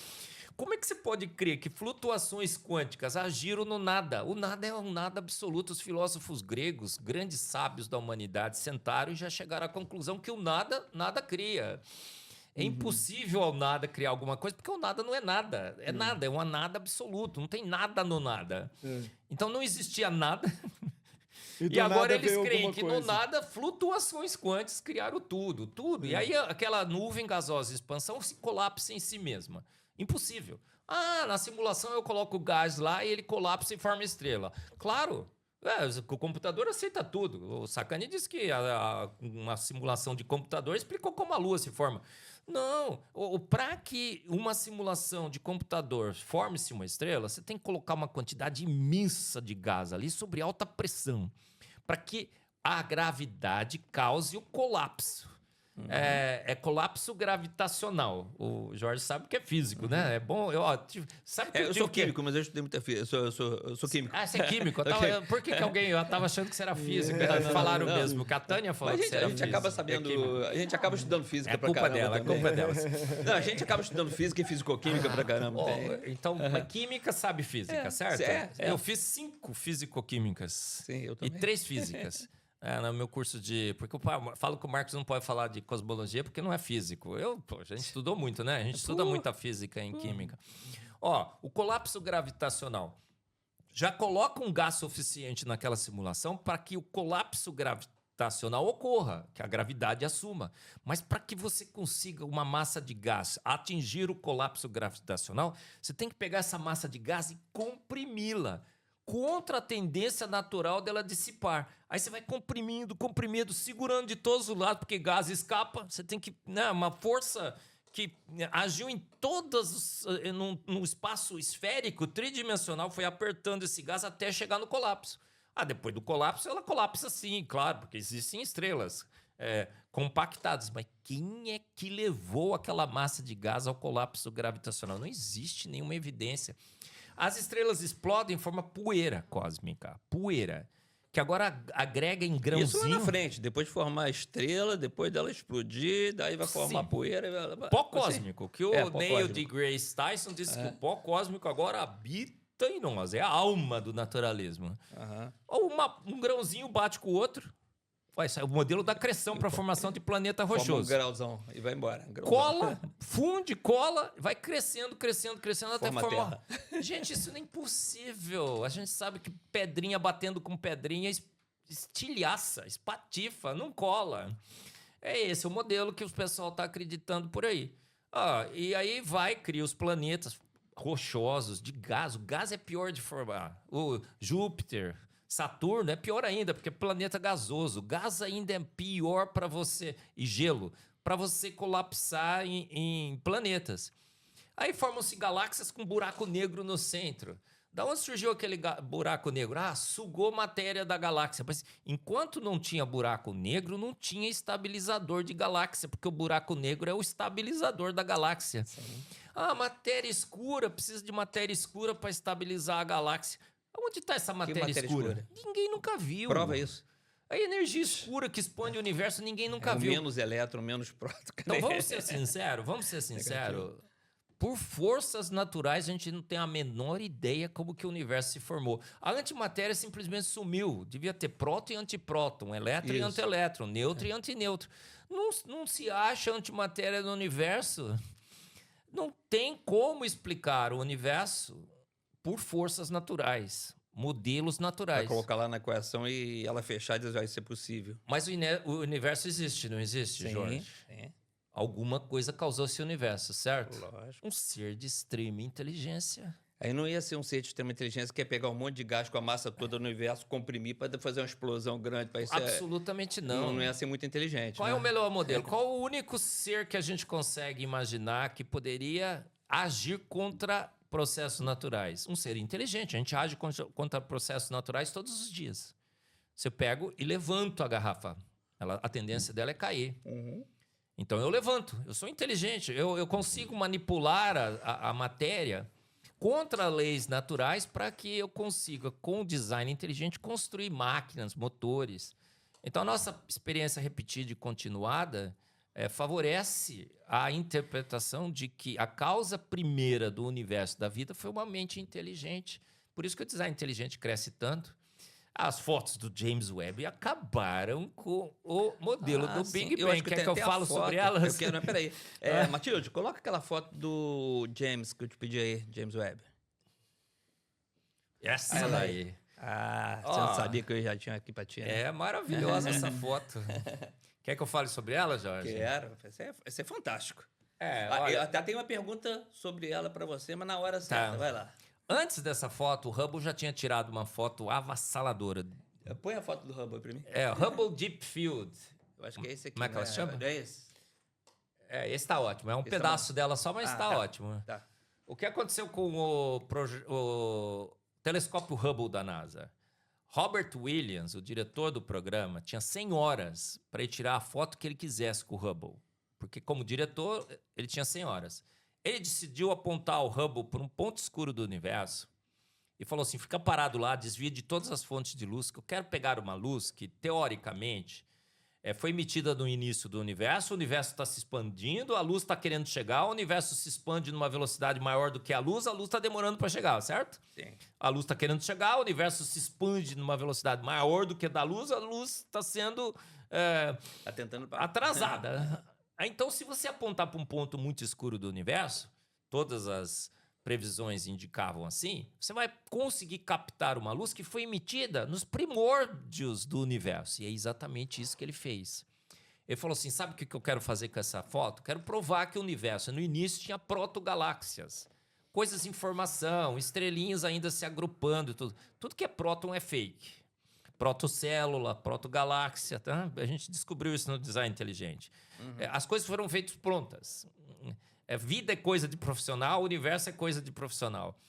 Como é que você pode crer que flutuações quânticas agiram no nada? O nada é um nada absoluto. Os filósofos gregos, grandes sábios da humanidade, sentaram e já chegaram à conclusão que o nada cria. É impossível ao nada criar alguma coisa, porque o nada não é nada. É nada, é um nada absoluto. Não tem nada no nada. Então não existia nada. E agora eles creem que no nada, flutuações quânticas criaram tudo. E aí aquela nuvem gasosa de expansão se colapsa em si mesma. Impossível. Na simulação eu coloco o gás lá e ele colapsa e forma estrela. Claro, o computador aceita tudo. O Sacani disse que uma simulação de computador explicou como a Lua se forma. Não, para que uma simulação de computador forme-se uma estrela, você tem que colocar uma quantidade imensa de gás ali sobre alta pressão, para que a gravidade cause o colapso. É colapso gravitacional. O Jorge sabe que é físico, né? É bom. Sabe que eu sou químico, mas eu estudei muita física. Eu sou químico. Você é químico? Por que alguém... Eu estava achando que você era físico. Falaram mesmo, que a Tânia falou que você era físico. A gente acaba sabendo... A gente acaba estudando física pra caramba. É culpa dela. Não, a gente acaba estudando física e fisicoquímica pra caramba. Então, química sabe física, certo? Eu fiz 5 fisicoquímicas. Sim, eu também. E 3 físicas. No meu curso porque eu falo que o Marcos não pode falar de cosmologia porque não é físico. A gente estudou muito, né? A gente estuda muita física em química. O colapso gravitacional. Já coloca um gás suficiente naquela simulação para que o colapso gravitacional ocorra, que a gravidade assuma. Mas para que você consiga uma massa de gás atingir o colapso gravitacional, você tem que pegar essa massa de gás e comprimi-la, contra a tendência natural dela dissipar. Aí você vai comprimindo, segurando de todos os lados, porque gás escapa. Você tem que... uma força que agiu em todas... num espaço esférico, tridimensional, foi apertando esse gás até chegar no colapso. Depois do colapso, ela colapsa sim, claro, porque existem estrelas compactadas. Mas quem é que levou aquela massa de gás ao colapso gravitacional? Não existe nenhuma evidência. As estrelas explodem em forma poeira cósmica. Poeira. Que agora agrega em grãozinho... Isso lá na frente. Depois de formar a estrela, depois dela explodir, daí vai formar poeira... Pó cósmico. Que o Neil deGrasse Tyson disse que o pó cósmico agora habita em nós. É a alma do naturalismo. Ou um grãozinho bate com o outro... Vai sair o modelo da acreção para a formação de planeta rochoso. Forma um grauzão e vai embora. Cola, funde, cola, vai crescendo até formar. Gente, isso não é impossível. A gente sabe que pedrinha batendo com pedrinha estilhaça, espatifa, não cola. É esse o modelo que o pessoal está acreditando por aí. E aí cria os planetas rochosos de gás. O gás é pior de formar. O Júpiter... Saturno é pior ainda, porque é planeta gasoso. Gás ainda é pior para você, e gelo, para você colapsar em planetas. Aí formam-se galáxias com buraco negro no centro. Da onde surgiu aquele buraco negro? Sugou matéria da galáxia. Mas enquanto não tinha buraco negro, não tinha estabilizador de galáxia, porque o buraco negro é o estabilizador da galáxia. Sim. Matéria escura, precisa de matéria escura para estabilizar a galáxia. Onde está essa matéria escura? Ninguém nunca viu. Prova isso. A energia escura que expande o universo, ninguém nunca viu. Menos elétron, menos próton. Então vamos ser sinceros. Por forças naturais, a gente não tem a menor ideia como que o universo se formou. A antimatéria simplesmente sumiu. Devia ter próton e antipróton, elétron e antielétron, neutro e antineutro. Não se acha antimatéria no universo. Não tem como explicar o universo por forças naturais, modelos naturais. Vai colocar lá na equação e ela fechar e dizer vai ser possível. Mas o universo existe, não existe, Jorge? Sim. Alguma coisa causou esse universo, certo? Lógico. Um ser de extrema inteligência. Aí não ia ser um ser de extrema inteligência que ia pegar um monte de gás com a massa toda do universo, comprimir para fazer uma explosão grande. Isso Absolutamente não. Não ia ser muito inteligente. Qual é o melhor modelo? Qual o único ser que a gente consegue imaginar que poderia agir contra processos naturais? Um ser inteligente. A gente age contra processos naturais todos os dias. Se eu pego e levanto a garrafa, a tendência dela é cair. Uhum. Então eu levanto. Eu sou inteligente. Eu consigo manipular a matéria contra leis naturais para que eu consiga, com o design inteligente, construir máquinas, motores. Então, a nossa experiência repetida e continuada favorece a interpretação de que a causa primeira do universo da vida foi uma mente inteligente. Por isso que o design inteligente cresce tanto. As fotos do James Webb acabaram com o modelo do Big Bang. Quer que eu fale sobre elas? Eu quero, peraí. Matilde, coloca aquela foto do James que eu te pedi aí, James Webb. Essa daí. Você não sabia que eu já tinha aqui pra ti, né? É maravilhosa essa foto. Quer que eu fale sobre ela, Jorge? Quero. Vai ser fantástico. Olha... Eu até tenho uma pergunta sobre ela pra você, mas na hora certa. Vai lá. Antes dessa foto, o Hubble já tinha tirado uma foto avassaladora. Põe a foto do Hubble pra mim. Hubble Deep Field. Eu acho que é esse aqui. Como é que ela se chama? É esse? Esse tá ótimo. É um pedaço dela só, mas tá ótimo. Tá. O que aconteceu com o telescópio Hubble da NASA? Robert Williams, o diretor do programa, tinha 100 horas para ele tirar a foto que ele quisesse com o Hubble. Porque, como diretor, ele tinha 100 horas. Ele decidiu apontar o Hubble por um ponto escuro do universo e falou assim, fica parado lá, desvia de todas as fontes de luz, que eu quero pegar uma luz que, teoricamente, foi emitida no início do universo, o universo está se expandindo, a luz está querendo chegar, o universo se expande numa velocidade maior do que a luz está demorando para chegar, certo? Sim. A luz está querendo chegar, o universo se expande numa velocidade maior do que a luz está sendo tá tentando atrasada. Então, se você apontar para um ponto muito escuro do universo, todas as previsões indicavam assim, você vai conseguir captar uma luz que foi emitida nos primórdios do universo. E é exatamente isso que ele fez. Ele falou assim, sabe o que eu quero fazer com essa foto? Quero provar que o universo, no início, tinha protogaláxias. Coisas em formação, estrelinhas ainda se agrupando. Tudo que é próton é fake. Protocélula, protogaláxia, tá? A gente descobriu isso no design inteligente. Uhum. As coisas foram feitas prontas. Vida é coisa de profissional, o universo é coisa de profissional.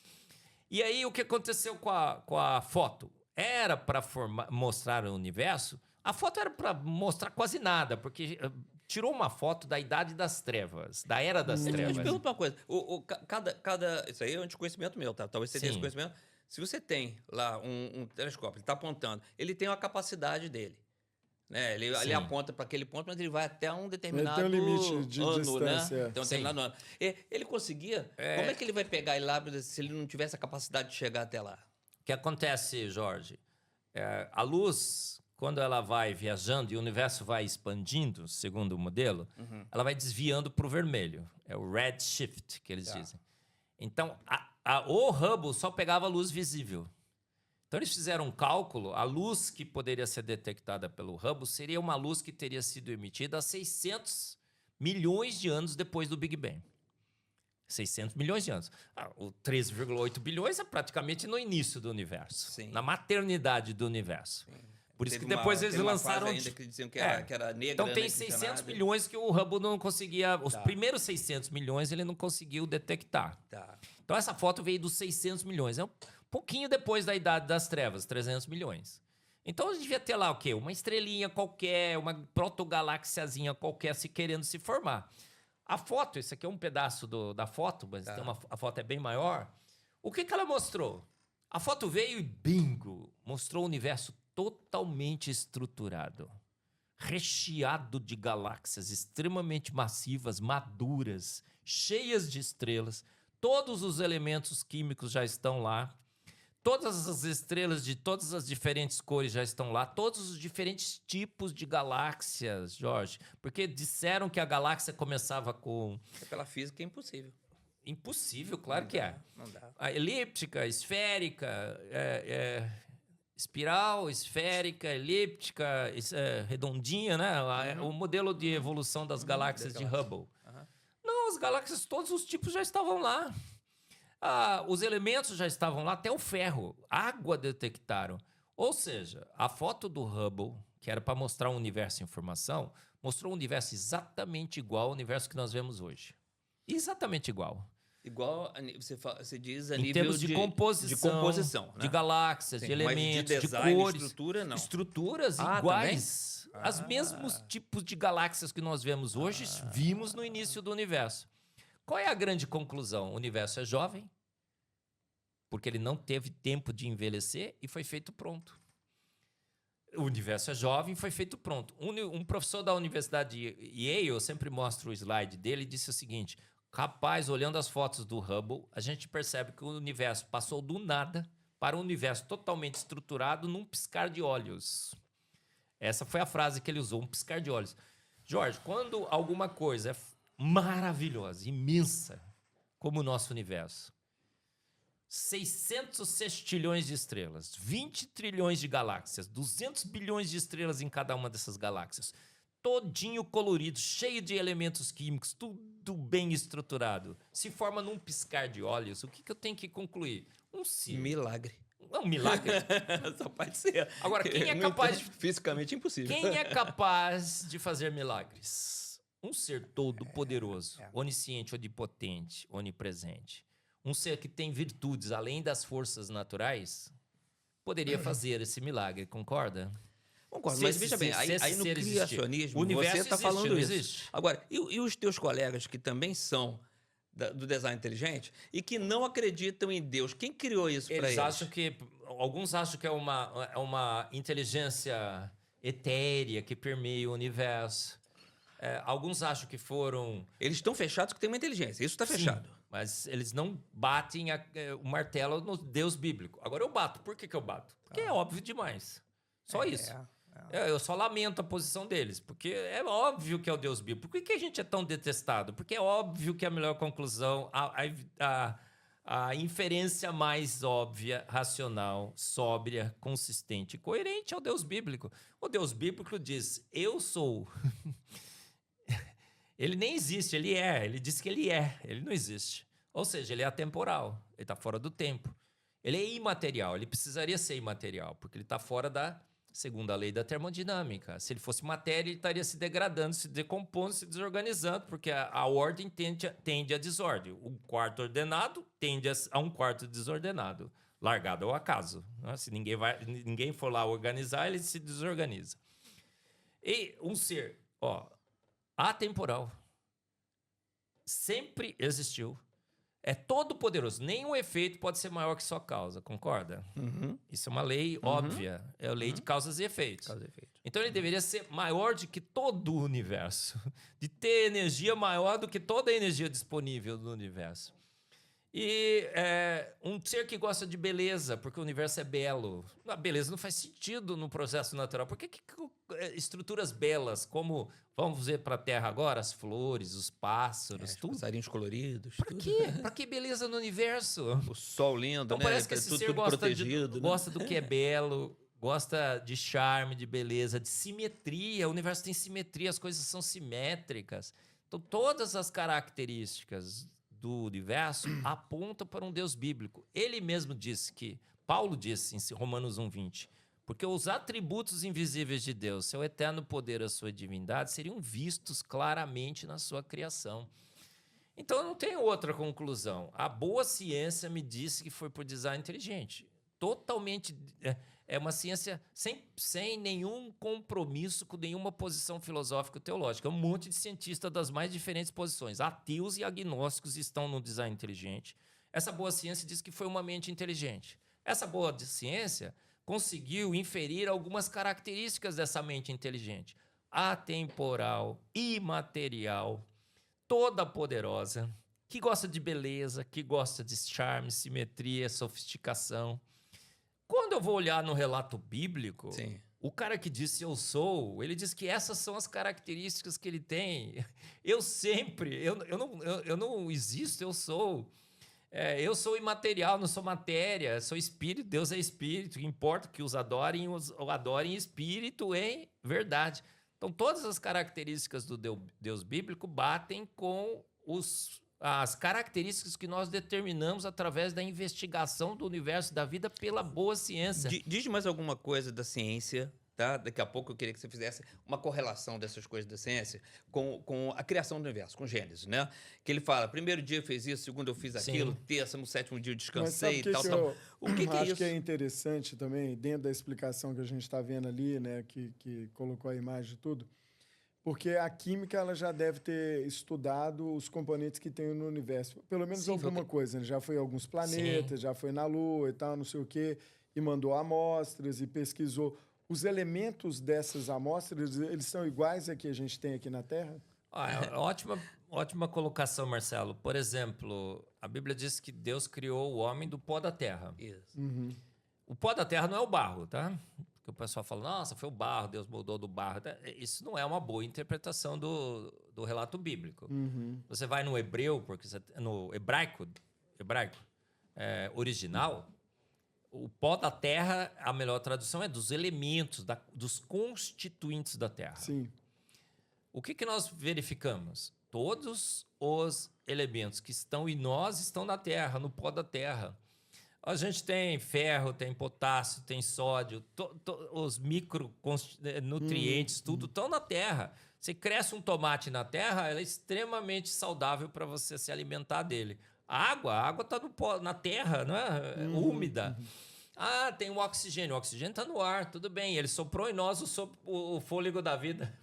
E aí, o que aconteceu com a foto? Era para mostrar o universo, a foto era para mostrar quase nada, porque tirou uma foto da Idade das Trevas, da Era das Trevas. Eu te pergunto uma coisa, isso aí é um desconhecimento meu, tá? Talvez você tenha esse conhecimento. Se você tem lá um telescópio, ele está apontando, ele tem uma capacidade dele. Né? Ele aponta para aquele ponto, mas ele vai até um determinado ele tem um limite de ano, distância. né? Tem um determinado ano. Ele conseguia... Como é que ele vai pegar ele lá se ele não tivesse a capacidade de chegar até lá? O que acontece, Jorge? A luz, quando ela vai viajando e o universo vai expandindo, segundo o modelo, ela vai desviando para o vermelho. É o redshift, que eles dizem. Então, o Hubble só pegava a luz visível. Então, eles fizeram um cálculo, a luz que poderia ser detectada pelo Hubble seria uma luz que teria sido emitida há 600 milhões de anos depois do Big Bang. 600 milhões de anos. O 13,8 bilhões é praticamente no início do universo. Sim. Na maternidade do universo. Sim. Por isso Teve que depois uma- eles teve uma lançaram... fase ainda que diziam que era negra, Então né, tem que não tinha 600 nada. milhões que o Hubble não conseguia... Os Tá. primeiros 600 milhões ele não conseguiu detectar. Tá. Então essa foto veio dos 600 milhões. É um pouquinho depois da Idade das Trevas, 300 milhões. Então a gente devia ter lá o quê? Uma estrelinha qualquer, uma protogaláxiazinha qualquer se querendo se formar. A foto, esse aqui é um pedaço da foto, mas Tá. a foto é bem maior. O que ela mostrou? A foto veio e bingo, mostrou o universo totalmente estruturado, recheado de galáxias extremamente massivas, maduras, cheias de estrelas. Todos os elementos químicos já estão lá. Todas as estrelas de todas as diferentes cores já estão lá. Todos os diferentes tipos de galáxias, Jorge. Porque disseram que a galáxia começava com... Pela física é impossível. Impossível, claro que é. Não dá. A elíptica, esférica, espiral, esférica, elíptica, redondinha, né? O modelo de evolução das galáxias de Hubble. Não, as galáxias, todos os tipos já estavam lá. Os elementos já estavam lá, até o ferro. Água detectaram. Ou seja, a foto do Hubble, que era para mostrar um universo em formação, mostrou um universo exatamente igual ao universo que nós vemos hoje. Exatamente igual. Igual você diz a Em nível termos de composição, de composição, né? de galáxias, Sim, de mas de elementos, design, de cores. estrutura, não. Estruturas Ah, iguais. também? Os mesmos tipos de galáxias que nós vemos hoje, vimos no início do universo. Qual é a grande conclusão? O universo é jovem, porque ele não teve tempo de envelhecer e foi feito pronto. O universo é jovem, foi feito pronto. Um professor da Universidade de Yale, eu sempre mostro o slide dele, disse o seguinte: rapaz, olhando as fotos do Hubble, a gente percebe que o universo passou do nada para um universo totalmente estruturado num piscar de olhos. Essa foi a frase que ele usou, um piscar de olhos. Jorge, quando alguma coisa é maravilhosa, imensa, como o nosso universo, 600 sextilhões de estrelas, 20 trilhões de galáxias, 200 bilhões de estrelas em cada uma dessas galáxias, todinho colorido, cheio de elementos químicos, tudo bem estruturado, se forma num piscar de olhos. O que eu tenho que concluir? Um ser. Milagre. É um milagre. Só pode ser. Agora, quem é capaz de... Fisicamente impossível. Quem é capaz de fazer milagres? Um ser todo-poderoso, onisciente, onipotente, onipresente. Um ser que tem virtudes além das forças naturais, poderia fazer esse milagre, concorda? Concordo, Se mas esse veja bem, ser- se aí esse no ser existir. criacionismo O universo você está existe, falando não isso. existe? Agora, e os teus colegas que também são do design inteligente e que não acreditam em Deus, quem criou isso para eles? Alguns acham que é uma inteligência etérea que permeia o universo. Alguns acham que foram... Eles estão fechados que tem uma inteligência, isso está fechado. Sim, mas eles não batem o martelo no Deus bíblico. Agora eu bato. Por que eu bato? Porque é óbvio demais. Só isso. Eu só lamento a posição deles, porque é óbvio que é o Deus bíblico. Por que a gente é tão detestado? Porque é óbvio que a melhor conclusão, a inferência mais óbvia, racional, sóbria, consistente e coerente é o Deus bíblico. O Deus bíblico diz, eu sou... Ele nem existe, ele é. Ele diz que ele é, ele não existe. Ou seja, ele é atemporal, ele está fora do tempo. Ele é imaterial, ele precisaria ser imaterial, porque ele está fora da segunda lei da termodinâmica. Se ele fosse matéria, ele estaria se degradando, se decompondo, se desorganizando, porque a ordem tende a desordem. O quarto ordenado tende a um quarto desordenado, largado ao acaso. Né? Se ninguém for lá organizar, ele se desorganiza. E um ser, atemporal, sempre existiu, é todo poderoso. Nenhum efeito pode ser maior que sua causa, concorda? Isso é uma lei óbvia, é a lei de causas e efeitos. Causa e efeito. Então ele deveria ser maior do que todo o universo, de ter energia maior do que toda a energia disponível do universo. E um ser que gosta de beleza, porque o universo é belo. A beleza não faz sentido no processo natural. Por que estruturas belas, como, vamos ver para a Terra agora, as flores, os pássaros, tudo? Passarinhos coloridos. Para quê? Para que beleza no universo? O sol lindo, Então né? parece que esse tudo, ser tudo gosta, protegido. né? gosta do que é belo, gosta de charme, de beleza, de simetria. O universo tem simetria, as coisas são simétricas. Então todas as características do universo aponta para um Deus bíblico. Ele mesmo disse que, Paulo disse em Romanos 1:20, porque os atributos invisíveis de Deus, seu eterno poder, a sua divindade, seriam vistos claramente na sua criação. Então, eu não tenho outra conclusão. A boa ciência me disse que foi por design inteligente. Totalmente... É uma ciência sem nenhum compromisso com nenhuma posição filosófica ou teológica. Um monte de cientistas das mais diferentes posições. Ateus e agnósticos estão no design inteligente. Essa boa ciência diz que foi uma mente inteligente. Essa boa ciência conseguiu inferir algumas características dessa mente inteligente. Atemporal, imaterial, toda poderosa, que gosta de beleza, que gosta de charme, simetria, sofisticação. Quando eu vou olhar no relato bíblico, Sim. o cara que disse eu sou, ele diz que essas são as características que ele tem. Eu não existo, eu sou. Eu sou imaterial, não sou matéria, sou espírito, Deus é espírito, que importa que os adorem espírito em verdade. Então, todas as características do Deus bíblico batem com as características que nós determinamos através da investigação do universo da vida pela boa ciência. Diz mais alguma coisa da ciência, tá? Daqui a pouco eu queria que você fizesse uma correlação dessas coisas da ciência com a criação do universo, com Gênesis, né? Que ele fala, primeiro dia eu fiz isso, segundo eu fiz aquilo, terça, no sétimo dia eu descansei e tal. O que é isso? Acho que é interessante também, dentro da explicação que a gente está vendo ali, né, que colocou a imagem e tudo, porque a química ela já deve ter estudado os componentes que tem no universo. Pelo menos alguma coisa. Né? Já foi em alguns planetas, já foi na Lua e tal, não sei o quê, e mandou amostras e pesquisou. Os elementos dessas amostras, eles são iguais a que a gente tem aqui na Terra? Ótima colocação, Marcelo. Por exemplo, a Bíblia diz que Deus criou o homem do pó da terra. Isso. Uhum. O pó da terra não é o barro, tá? O pessoal fala, nossa, foi o barro, Deus moldou do barro. Isso não é uma boa interpretação do relato bíblico. Uhum. Você vai no hebreu, no hebraico original, o pó da terra, a melhor tradução é dos elementos, dos constituintes da terra. Sim. O que nós verificamos? Todos os elementos que estão em nós estão na terra, no pó da terra. A gente tem ferro, tem potássio, tem sódio, os micronutrientes, tudo estão na terra. Você cresce um tomate na terra, ela é extremamente saudável para você se alimentar dele. A água está na terra, não é? Úmida. Tem o oxigênio está no ar, tudo bem. Ele soprou em nós o fôlego da vida.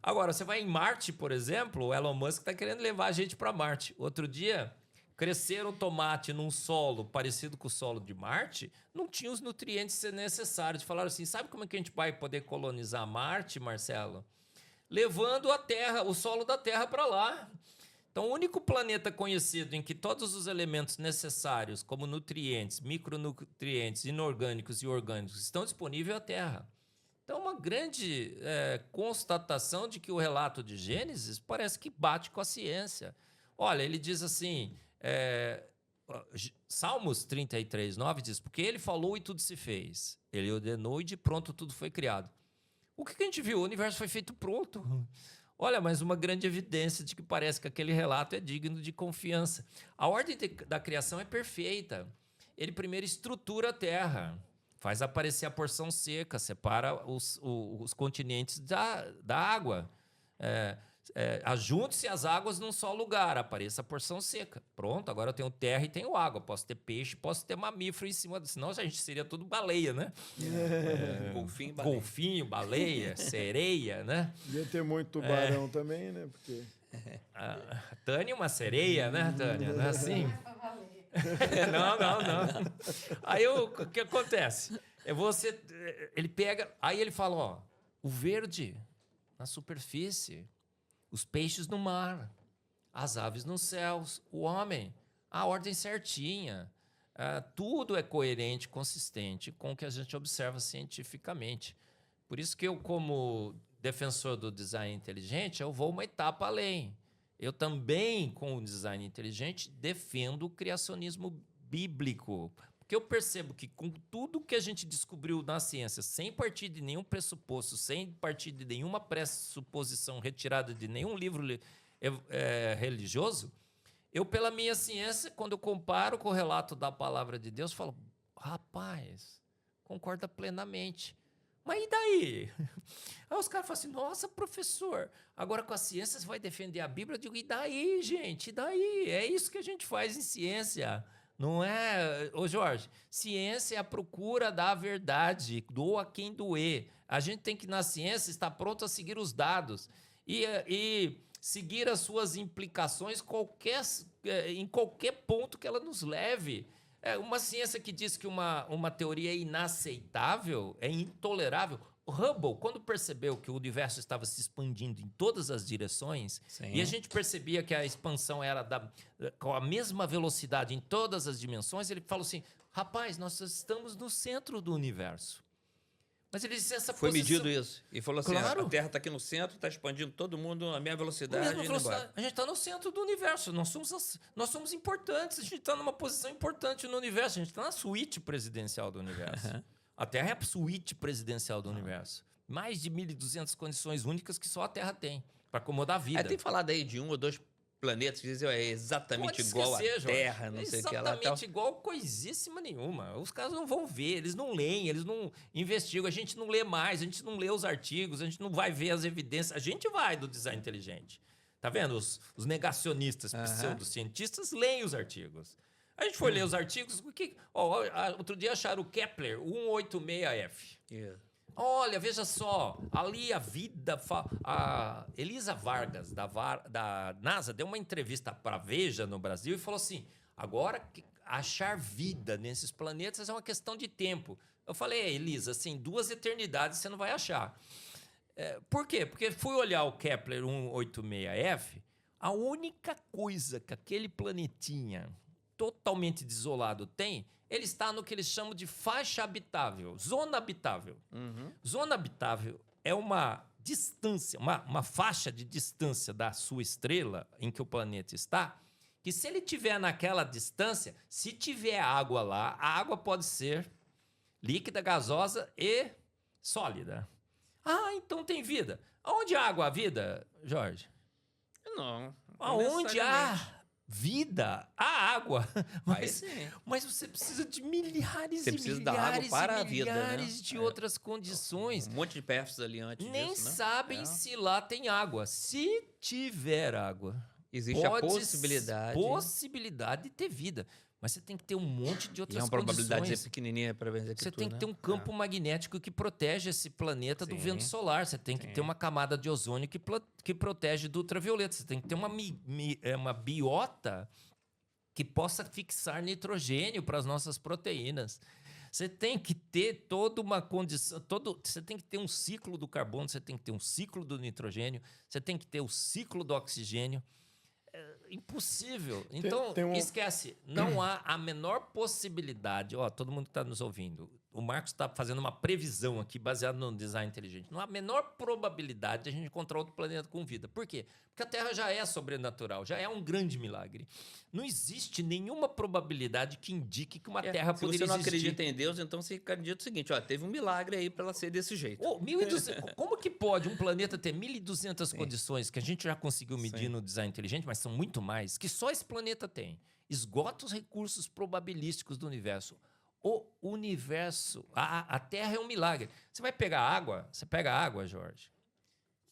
Agora, você vai em Marte, por exemplo, o Elon Musk está querendo levar a gente para Marte. Outro dia... Crescer um tomate num solo parecido com o solo de Marte, não tinha os nutrientes necessários. Falaram assim, sabe como é que a gente vai poder colonizar Marte, Marcelo? Levando a Terra, o solo da Terra para lá. Então, o único planeta conhecido em que todos os elementos necessários, como nutrientes, micronutrientes, inorgânicos e orgânicos, estão disponíveis é a Terra. Então, uma grande constatação de que o relato de Gênesis parece que bate com a ciência. Olha, ele diz assim... Salmos 33:9 diz, porque ele falou e tudo se fez. Ele ordenou e de pronto tudo foi criado. O que a gente viu? O universo foi feito pronto. Olha, mas uma grande evidência de que parece que aquele relato é digno de confiança. A ordem da criação é perfeita. Ele primeiro estrutura a terra, faz aparecer a porção seca, separa os continentes da água. Ajunte-se as águas num só lugar, apareça a porção seca. Pronto, agora eu tenho terra e tenho água. Posso ter peixe, posso ter mamífero em cima. Senão a gente seria tudo baleia, né? Golfinho, baleia, sereia, né? Ia ter muito tubarão também, né? Porque... A Tânia é uma sereia, né, Tânia? Não é assim? Não. Aí o que acontece? Ele pega, aí ele fala, ó, o verde na superfície, os peixes no mar, as aves nos céus, o homem, a ordem certinha. Tudo é coerente, consistente com o que a gente observa cientificamente. Por isso que eu, como defensor do design inteligente, eu vou uma etapa além. Eu também, com o design inteligente, defendo o criacionismo bíblico. Porque eu percebo que com tudo que a gente descobriu na ciência, sem partir de nenhum pressuposto, sem partir de nenhuma pressuposição retirada de nenhum livro religioso, Eu, pela minha ciência, quando eu comparo com o relato da palavra de Deus, falo, rapaz, concorda plenamente. Mas e daí? Aí os caras falam assim, nossa, professor, agora com a ciência você vai defender a Bíblia? Eu digo, e daí, gente? E daí? É isso que a gente faz em ciência. Não é, ô Jorge, ciência é a procura da verdade, doa quem doer. A gente tem que, na ciência, estar pronto a seguir os dados e seguir as suas implicações em qualquer ponto que ela nos leve. Uma ciência que diz que uma teoria é inaceitável, é intolerável. O Hubble, quando percebeu que o universo estava se expandindo em todas as direções, Sim. e a gente percebia que a expansão era com a mesma velocidade em todas as dimensões, ele falou assim, rapaz, nós estamos no centro do universo. Mas ele disse essa Foi posição... medido isso. E falou assim, Claro. a Terra está aqui no centro, está expandindo todo mundo a mesma velocidade. Mesma indo velocidade. embora. A gente está no centro do universo. Nós somos importantes. A gente está numa posição importante no universo. A gente está na suíte presidencial do universo. A Terra é a suíte presidencial do universo. Mais de 1.200 condições únicas que só a Terra tem para acomodar a vida. Tem falado aí de 1 ou 2 planetas que dizem é exatamente Pode igual à esquecer, Jorge. Terra, não sei o que lá. Exatamente igual, coisíssima nenhuma. Os caras não vão ver, eles não leem, eles não investigam, a gente não lê mais, a gente não lê os artigos, a gente não vai ver as evidências. A gente vai do design inteligente. Tá vendo? Os negacionistas, pseudocientistas, leem os artigos. A gente foi ler os artigos, outro dia acharam o Kepler 186F. Yeah. Olha, veja só, ali a vida... A Elisa Vargas, da NASA, deu uma entrevista para a Veja no Brasil e falou assim, agora achar vida nesses planetas é uma questão de tempo. Eu falei, Elisa, assim, 2 eternidades você não vai achar. Por quê? Porque fui olhar o Kepler 186F, a única coisa que aquele planetinha totalmente desolado tem... Ele está no que eles chamam de faixa habitável, zona habitável. Zona habitável é uma distância, uma faixa de distância da sua estrela em que o planeta está, que se ele estiver naquela distância, se tiver água lá, a água pode ser líquida, gasosa e sólida. Ah, então tem vida. Aonde há água há vida, Jorge? Não. Aonde há vida, há água, mas você precisa de milhares você e precisa milhares da água para e a vida, milhares né? de outras condições. Um monte de perfis ali antes Nem disso, né? sabem se lá tem água. Se tiver água, existe a possibilidade de ter vida. Mas você tem que ter um monte de outras condições. E uma probabilidade condições. pequenininha para vencer aqui Você tudo, tem que ter um campo magnético que protege esse planeta do vento solar. Você tem que ter uma camada de ozônio que protege do ultravioleta. Você tem que ter uma biota que possa fixar nitrogênio para as nossas proteínas. Você tem que ter toda uma condição... Você tem que ter um ciclo do carbono, você tem que ter um ciclo do nitrogênio, você tem que ter o ciclo do oxigênio. Impossível. Então, esquece. Não há a menor possibilidade. Todo mundo que está nos ouvindo. O Marcos está fazendo uma previsão aqui baseada no design inteligente. Não há a menor probabilidade de a gente encontrar outro planeta com vida. Por quê? Porque a Terra já é sobrenatural, já é um grande milagre. Não existe nenhuma probabilidade que indique que uma Terra poderia existir. Se você não acredita em Deus, então você acredita o seguinte, teve um milagre aí para ela ser desse jeito. 1.200, como que pode um planeta ter 1.200 condições que a gente já conseguiu medir no design inteligente, mas são muito mais, que só esse planeta tem? Esgota os recursos probabilísticos do universo. O universo, a Terra é um milagre. Você vai pegar água, você pega água, Jorge,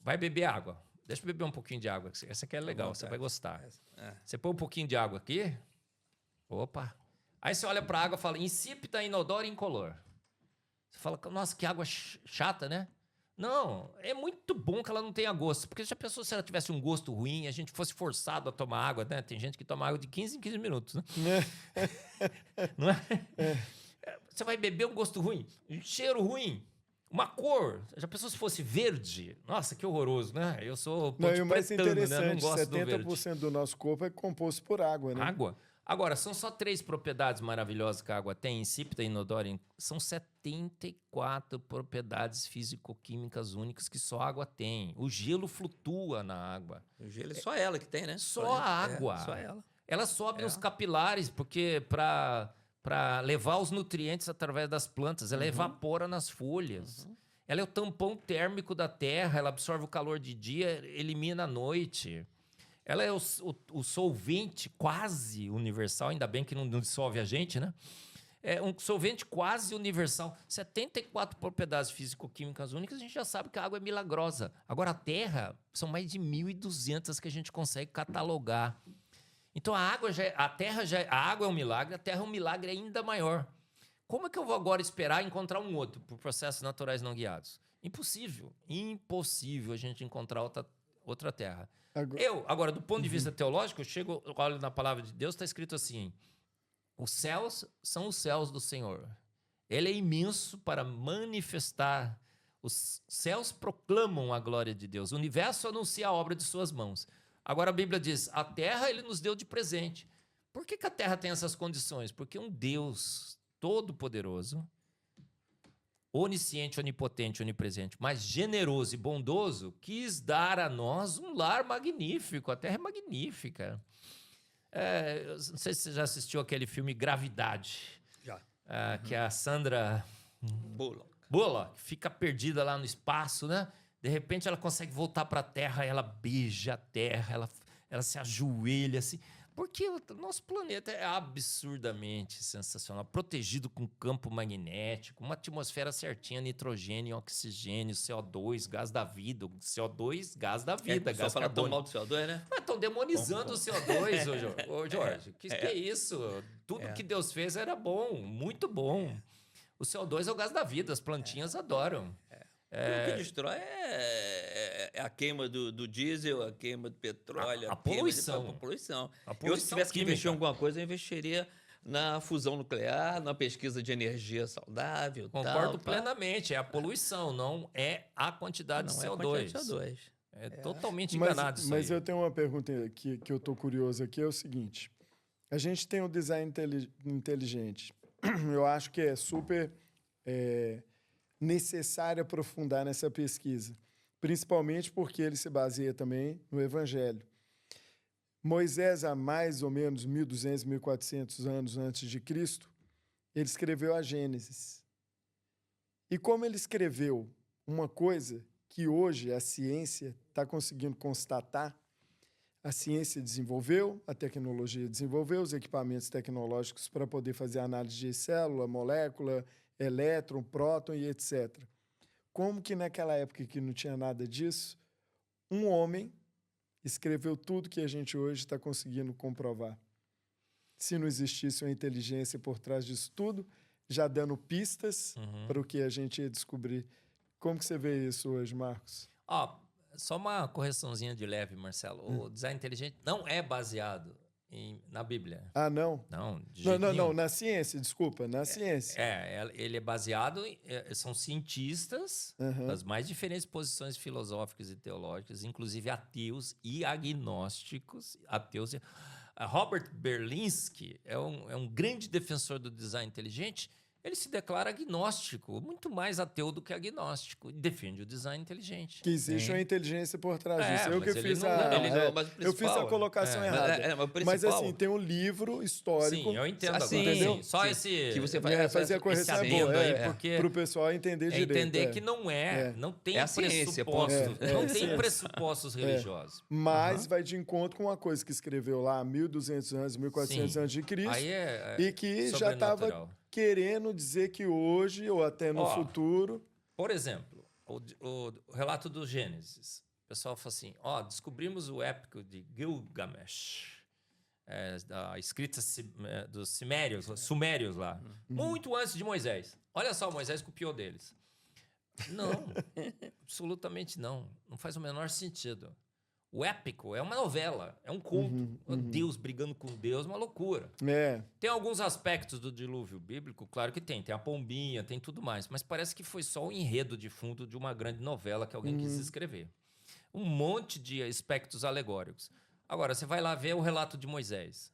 vai beber água. Deixa eu beber um pouquinho de água. Essa aqui é legal, você vai gostar. Você põe um pouquinho de água aqui. Opa. Aí você olha para a água e fala, insípida, inodora e incolor. Você fala, nossa, que água chata, né? Não, é muito bom que ela não tenha gosto. Porque já pensou se ela tivesse um gosto ruim, a gente fosse forçado a tomar água, né? Tem gente que toma água de 15 em 15 minutos, né? Não é? Você vai beber um gosto ruim, um cheiro ruim, uma cor. Já pensou se fosse verde? Nossa, que horroroso, né? Eu sou e o mais interessante, né? Não gosto 70% do nosso corpo é composto por água, né? Água? Agora, são só 3 propriedades maravilhosas que a água tem, insípida, inodora, são 74 propriedades físico-químicas únicas que só a água tem. O gelo flutua na água. O gelo é só ela que tem, né? Só a água. Só ela. Ela sobe nos capilares, porque para levar os nutrientes através das plantas, ela evapora nas folhas. Ela é o tampão térmico da terra, ela absorve o calor de dia, elimina à noite. Ela é o solvente quase universal, ainda bem que não dissolve a gente, né? É um solvente quase universal. 74 propriedades físico-químicas únicas, a gente já sabe que a água é milagrosa. Agora, a Terra, são mais de 1.200 que a gente consegue catalogar. Então, a água é um milagre, a Terra é um milagre ainda maior. Como é que eu vou agora esperar encontrar um outro por processos naturais não guiados? Impossível. Impossível a gente encontrar outra Terra. Agora, do ponto de vista teológico, eu olho na palavra de Deus, está escrito assim: os céus são os céus do Senhor. Ele é imenso para manifestar. Os céus proclamam a glória de Deus. O universo anuncia a obra de suas mãos. Agora a Bíblia diz, a terra ele nos deu de presente. Por que a terra tem essas condições? Porque um Deus todo-poderoso, onisciente, onipotente, onipresente, mas generoso e bondoso, quis dar a nós um lar magnífico. A terra é magnífica. Não sei se você já assistiu aquele filme Gravidade. Já. Que é a Sandra Bullock fica perdida lá no espaço, né? De repente ela consegue voltar para a Terra, ela beija a Terra, ela se ajoelha assim. Porque o nosso planeta é absurdamente sensacional, protegido com campo magnético, uma atmosfera certinha, nitrogênio, oxigênio, CO2, gás da vida. CO2, gás da vida, gás fala tão mal do CO2, né? Mas estão demonizando o CO2, ô Jorge. Que é isso? Tudo que Deus fez era bom, muito bom. O CO2 é o gás da vida, as plantinhas adoram. O que destrói é a queima do diesel, a queima do petróleo, a poluição. A poluição. Eu, se tivesse que investir em alguma coisa, eu investiria na fusão nuclear, na pesquisa de energia saudável. Concordo plenamente. É a poluição, não é a quantidade de CO2. É totalmente enganado isso aí. Mas eu tenho uma pergunta que eu estou curioso aqui, é o seguinte. A gente tem o design inteligente. Eu acho que é super necessário aprofundar nessa pesquisa, principalmente porque ele se baseia também no Evangelho. Moisés, há mais ou menos 1.200, 1.400 anos antes de Cristo, ele escreveu a Gênesis. E como ele escreveu uma coisa que hoje a ciência está conseguindo constatar, a ciência desenvolveu, a tecnologia desenvolveu os equipamentos tecnológicos para poder fazer análise de célula, molécula, elétron, próton e etc. Como que naquela época que não tinha nada disso, um homem escreveu tudo que a gente hoje está conseguindo comprovar? Se não existisse uma inteligência por trás disso tudo, já dando pistas para o que a gente ia descobrir. Como que você vê isso hoje, Marcos? Só uma correçãozinha de leve, Marcelo. O design inteligente não é baseado na Bíblia. Ah, não? Não, não, na ciência, desculpa, na ciência. Ele é baseado são cientistas das mais diferentes posições filosóficas e teológicas, inclusive ateus e agnósticos. Robert Berlinski é um grande defensor do design inteligente. Ele se declara agnóstico, muito mais ateu do que agnóstico, e defende o design inteligente. Que existe uma inteligência por trás disso. Eu que fiz eu fiz a colocação errada. Mas assim, tem um livro histórico. Sim, eu entendo assim, agora. Entendeu? Só esse... Que você vai fazer a correção porque para o pessoal entender direito. Entender que não tem pressupostos. Não tem pressupostos religiosos. Mas vai de encontro com uma coisa que escreveu lá há 1.200 anos, 1.400 anos de Cristo. E que já estava querendo dizer que hoje, ou até no futuro... Por exemplo, o relato do Gênesis. O pessoal fala assim, descobrimos o épico de Gilgamesh, da escrita dos sumérios lá, muito antes de Moisés. Olha só, Moisés copiou deles. Não, absolutamente não. Não faz o menor sentido. O épico é uma novela, é um conto. Deus brigando com Deus, uma loucura. Tem alguns aspectos do dilúvio bíblico, claro que tem. Tem a pombinha, tem tudo mais. Mas parece que foi só o enredo de fundo de uma grande novela que alguém quis escrever. Um monte de aspectos alegóricos. Agora, você vai lá ver o relato de Moisés.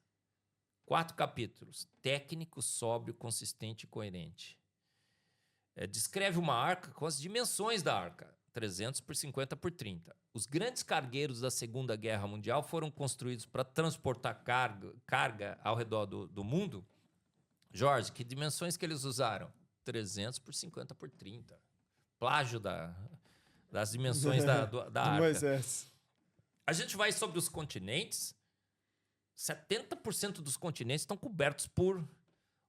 4 capítulos. Técnico, sóbrio, consistente e coerente. Descreve uma arca com as dimensões da arca. 300 por 50 por 30. Os grandes cargueiros da Segunda Guerra Mundial foram construídos para transportar carga ao redor do mundo. Jorge, que dimensões que eles usaram? 300 por 50 por 30. Plágio das dimensões da arca. Moisés. A gente vai sobre os continentes, 70% dos continentes estão cobertos por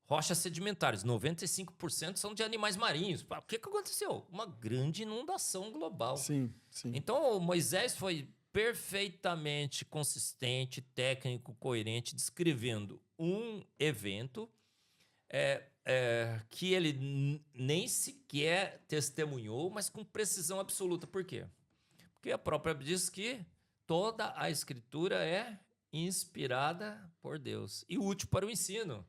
rochas sedimentares, 95% ssão de animais marinhos. O que aconteceu? Uma grande inundação global. Sim, sim. Então, o Moisés foi perfeitamente consistente, técnico, coerente, descrevendo um evento que ele nem sequer testemunhou, mas com precisão absoluta. Por quê? Porque a própria Bíblia diz que toda a Escritura é inspirada por Deus e útil para o ensino.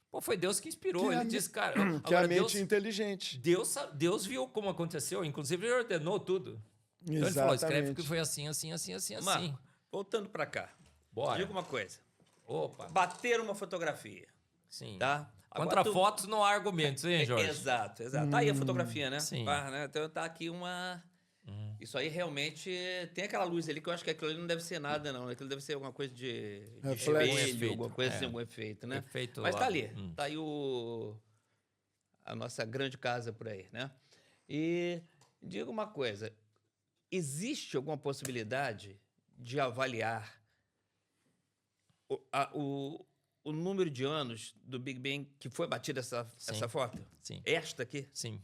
Pô, foi Deus que inspirou. Ele disse, cara... Que é a mente inteligente. Deus viu como aconteceu, inclusive ele ordenou tudo. Então ele falou, escreve que foi assim, assim, assim, assim, assim. Marco, voltando para cá. Bora. Diga uma coisa. Opa. Bater uma fotografia. Sim. Tá? Contra fotos não há argumentos, hein, Jorge? Exato. Tá aí a fotografia, né? Sim. Né? Então tá aqui uma... Isso aí realmente tem aquela luz ali que eu acho que aquilo ali não deve ser nada, não. Aquilo deve ser alguma coisa de espelho, alguma coisa assim, algum efeito, né? Efeito Mas lá. tá ali. Tá aí a nossa grande casa por aí, né? E diga uma coisa. Existe alguma possibilidade de avaliar o número de anos do Big Bang que foi batida essa foto? Sim. Esta aqui? Sim.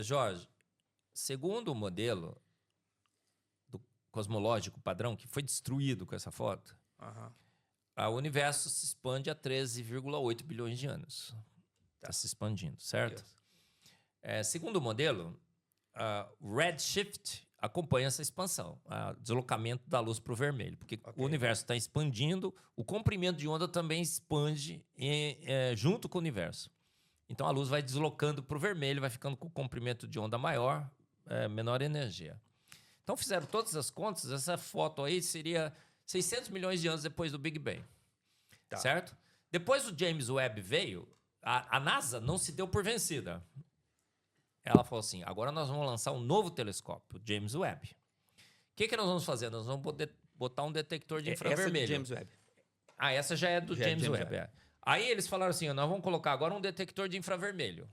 Jorge, segundo o modelo do cosmológico padrão, que foi destruído com essa foto, o universo se expande a 13,8 bilhões de anos. Está se expandindo, certo? Segundo o modelo, o redshift acompanha essa expansão, o deslocamento da luz para o vermelho, porque o universo está expandindo, o comprimento de onda também expande junto com o universo. Então a luz vai deslocando para o vermelho, vai ficando com o comprimento de onda maior, menor energia. Então fizeram todas as contas, essa foto aí seria 600 milhões de anos depois do Big Bang, certo? Depois o James Webb veio, a NASA não se deu por vencida. Ela falou assim, agora nós vamos lançar um novo telescópio, o James Webb. O que nós vamos fazer? Nós vamos botar um detector de infravermelho. Essa é do James Webb. Essa já é do James Webb. Aí eles falaram assim, nós vamos colocar agora um detector de infravermelho.